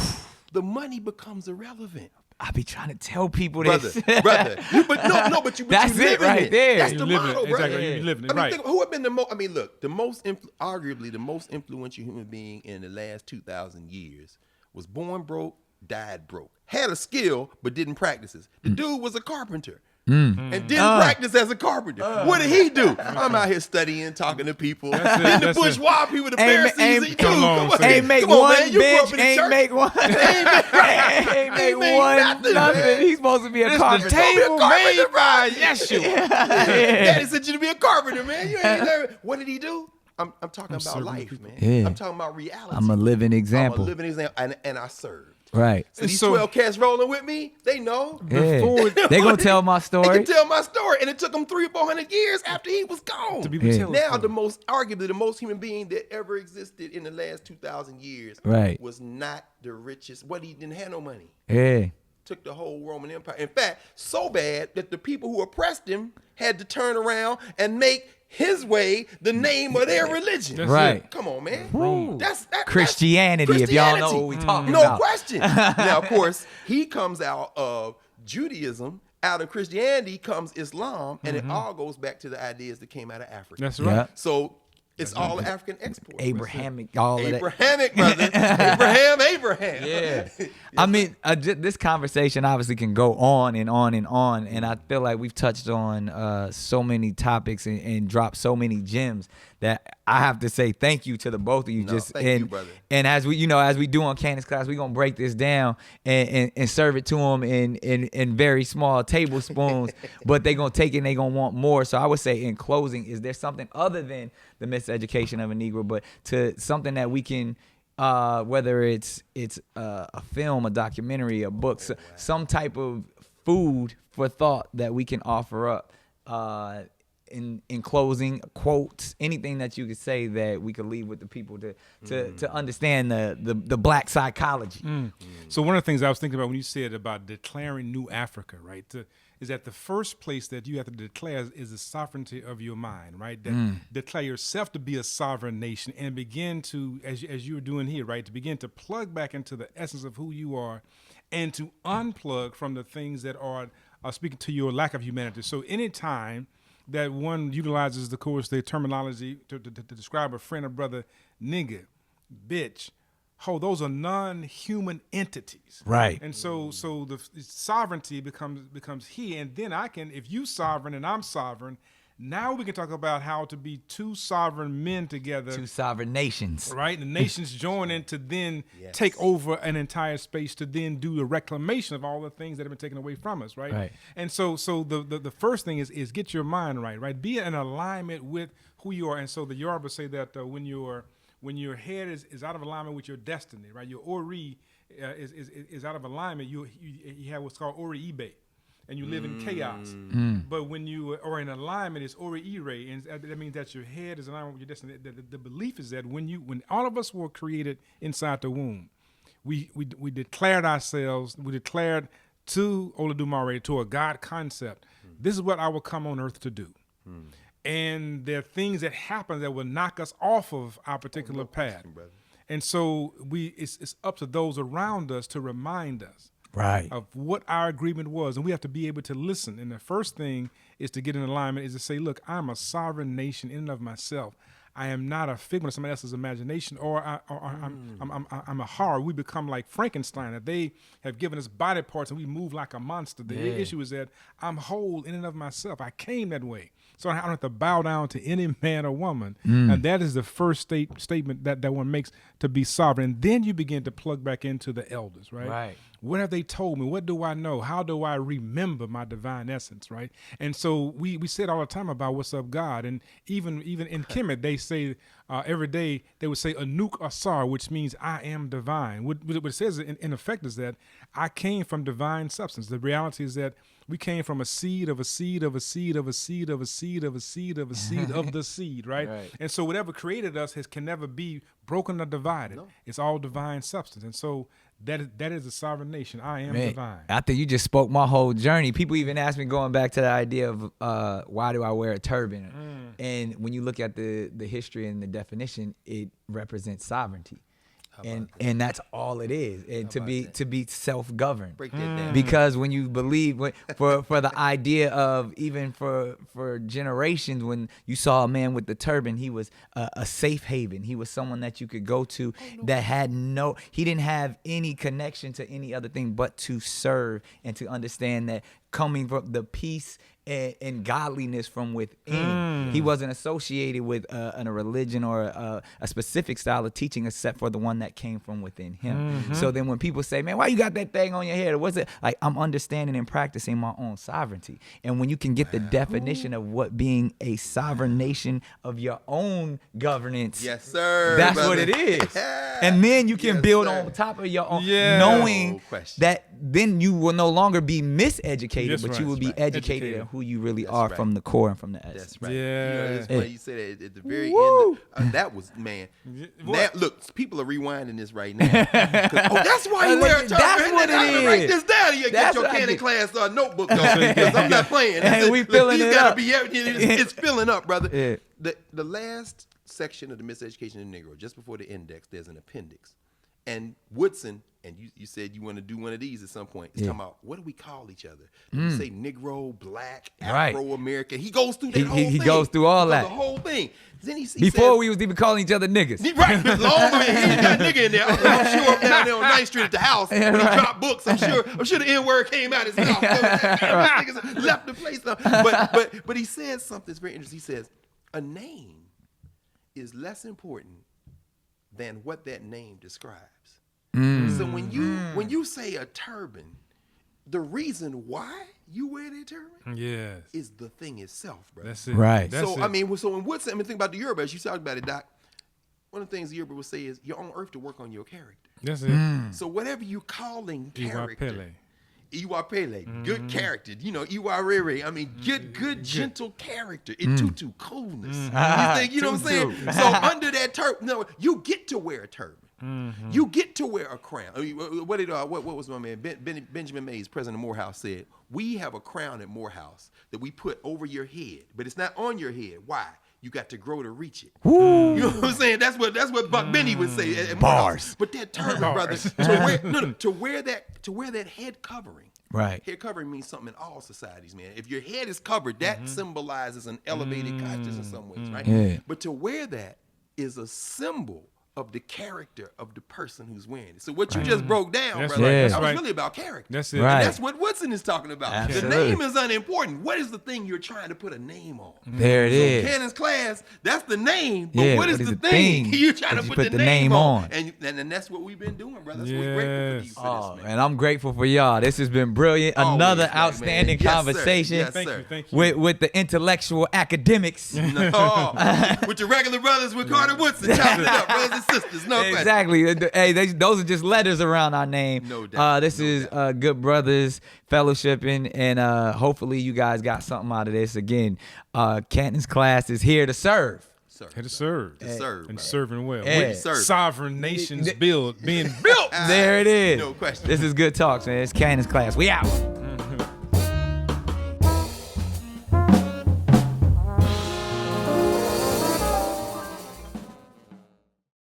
the money becomes irrelevant.
I be trying to tell people
Brother,
this.
brother. But you
That's
you
it
living
right
it.
there.
That's
You
the
living it.
model, brother.
Exactly. You living it.
I mean,
Right.
think, who have been the most? I mean, look, arguably the most influential human being in the last 2,000 years was born broke, died broke, had a skill but didn't practice it. The dude was a carpenter. And didn't practice as a carpenter. What did he do? I'm out here studying, talking to people. Then the bourgeois people, the Pharisees, he
come on,
Ain't make
Come on,
one
man. You grew up
bitch,
in the
ain't
church.
make one. Ain't make one
nothing,
nothing.
man.
He's supposed to be a
It's
carpenter.
the table
carpenter,
made by Yeshua.
Daddy sent you to be a carpenter, man. You ain't never. What did he do? I'm talking about
serving
life,
people.
man.
Yeah.
I'm talking about reality.
I'm a living example.
I'm a living example, and I served.
Right.
So these
So-
12 cats rolling with me, they know.
Yeah.
Before-
They gonna tell my
They
story.
can tell my story, and it took them 300 or 400 years after he was gone.
To be
Yeah.
tell us
Now,
something.
arguably the most human being that ever existed in the last 2,000 years
Right.
was not the richest. What, he didn't have no money.
Yeah.
Took the whole Roman Empire. In fact, so bad that the people who oppressed him had to turn around and make his way the name of their religion.
That's
Right.
it.
Come on, man.
Woo.
That's
Christianity, if y'all know what we talking
no
about.
question. Now, of course, he comes out of Judaism. Out of Christianity comes Islam, and it all goes back to the ideas that came out of Africa.
That's
Yeah.
right.
So it's all African export.
Abrahamic, all of that.
Abrahamic, brother. Abraham.
Yeah. I mean, this conversation obviously can go on and on and on. And I feel like we've touched on so many topics and dropped so many gems that I have to say thank you to the both of you.
Thank you, brother.
And as we do on Cannon's class, we're going to break this down and serve it to them in very small tablespoons, but they're going to take it and they're going to want more. So I would say in closing, is there something other than the miseducation of a Negro, but to something that we can, whether it's a film, a documentary, a book, some type of food for thought that we can offer up in closing, quotes, anything that you could say that we could leave with the people to understand the black psychology.
So one of the things I was thinking about when you said about declaring New Africa, right, is that the first place that you have to declare is the sovereignty of your mind, right? That declare yourself to be a sovereign nation and begin to, as you're doing here, right, to begin to plug back into the essence of who you are and to unplug from the things that are speaking to your lack of humanity. So anytime that one utilizes the terminology to describe a friend or brother, nigga, bitch, those are non-human entities,
Right.
And so the sovereignty becomes he, and then if you sovereign and I'm sovereign, now we can talk about how to be two sovereign men together,
Two sovereign nations.
right? The nations join in to then take over an entire space to then do the reclamation of all the things that have been taken away from us, right?
Right.
And so the first thing is get your mind right? Be in alignment with who you are. And so the Yoruba say that when your head is out of alignment with your destiny, right? Your Ori is out of alignment. You have what's called Ori Ibe. And you live in chaos. But when you are in alignment, it's Ori Ire, and that means that your head is aligned with your destiny. The belief is that when all of us were created inside the womb, we declared ourselves, we declared to Olodumare, to a God concept, this is what I will come on earth to do. And there are things that happen that will knock us off of our particular path. And so it's up to those around us to remind us
Right.
of what our agreement was, and we have to be able to listen. And the first thing is to get in alignment, is to say, look, I'm a sovereign nation in and of myself. I am not a figment of somebody else's imagination, or I'm a horror. We become like Frankenstein, that they have given us body parts and we move like a monster. The issue is that I'm whole in and of myself. I came that way. So I don't have to bow down to any man or woman. And that is the first statement that one makes, to be sovereign. And then you begin to plug back into the elders, right?
Right.
What have they told me? What do I know? How do I remember my divine essence, right? And so we said all the time about what's up, God. And even in Kemet, they say every day they would say Anuk Asar, which means I am divine. What it says in effect is that I came from divine substance. The reality is that we came from a seed of a seed of a seed of a seed of a seed of a seed of a seed of the seed, right? And so whatever created us can never be broken or divided. No. It's all divine substance. And so that is a sovereign nation. I am divine.
I think you just spoke my whole journey. People even ask me, going back to the idea of why do I wear a turban? And when you look at the history and the definition, it represents sovereignty. And that's all it is, and to be self-governed.
Break that down.
Because when you believe, for the idea of, even for generations, when you saw a man with the turban, he was a safe haven. He was someone that you could go to that had he didn't have any connection to any other thing but to serve and to understand that coming from the peace and godliness from within. He wasn't associated with a religion or a specific style of teaching except for the one that came from within him. So then when people say, man, why you got that thing on your head? What's it? Like, I'm understanding and practicing my own sovereignty. And when you can get the definition of what being a sovereign nation of your own governance,
yes, sir,
that's
brother.
what it is. And then you can build on top of your own, knowing that then you will no longer be miseducated, but you will be educated in who you really are from the core and from the essence.
That's right.
Yeah.
You know, it's funny you say that at the very end. That was, man. Now, look, people are rewinding this right now. That's why you wear a turban.
That's what it is.
Write this down. You get your Cannon class notebook, though, because I'm not playing.
And we filling it up.
It's filling up, brother.
Yeah.
The last section of the Miseducation of the Negro, just before the index, there's an appendix. And Woodson, and you said you want to do one of these at some point. It's talking about, what do we call each other? Do we say Negro, Black, Afro-American? He goes through that whole thing.
He goes through all that.
The whole thing. Then he
Before
says,
we was even calling each other niggas.
Right, long he ain't got nigga in there. I'm sure down there on 9th Street at the house when he dropped books. I'm sure the N-word came out his mouth. Niggas left the place. But he says something that's very interesting. He says, a name is less important than what that name describes. So when you say a turban, the reason why you wear that turban is the thing itself, bro.
That's it.
Right.
That's
I mean, so when Woodson, think about the Yoruba, you talked about it, Doc. One of the things the Yoruba would say is, you're on earth to work on your character.
That's it.
So whatever you calling character,
Iwapele.
good character, Iwarere. I mean, good gentle character. Itutu, coolness. You know what I'm saying? So under that turban, you get to wear a turban. You get to wear a crown. I mean, what was my man Benjamin Mays, president of Morehouse, said? We have a crown at Morehouse that we put over your head, but it's not on your head. Why? You got to grow to reach it. You know what I'm saying? That's what Buck Benny would say at Morehouse. But that turban, brother, to wear that head covering.
Right.
Head covering means something in all societies, man. If your head is covered, that symbolizes an elevated consciousness in some ways, right? Yeah. But to wear that is a symbol of the character of the person who's wearing it. So what you just broke down, brother, that was really about character.
That's it.
Right.
And that's what Woodson is talking about.
Absolutely.
The name is unimportant. What is the thing you're trying to put a name on?
There it is.
Cannon's class, that's the name. But what is the thing you're trying to put the name on? And that's what we've been doing, brother. That's what we're grateful for this, man.
And I'm grateful for y'all. This has been brilliant. Another outstanding conversation.
Yes,
sir. Thank you.
With the intellectual academics.
With your regular brothers, with Carter Woodson, chopping it up, brothers and sisters. No question.
Exactly. Hey, those are just letters around our name.
No doubt.
This is Good Brothers fellowshipping, and hopefully you guys got something out of this. Again, Cannon's class is here to serve.
Here to serve. And serving well. Sovereign nations being built.
There it is.
No question.
This is Good Talks, man. It's Cannon's class. We out.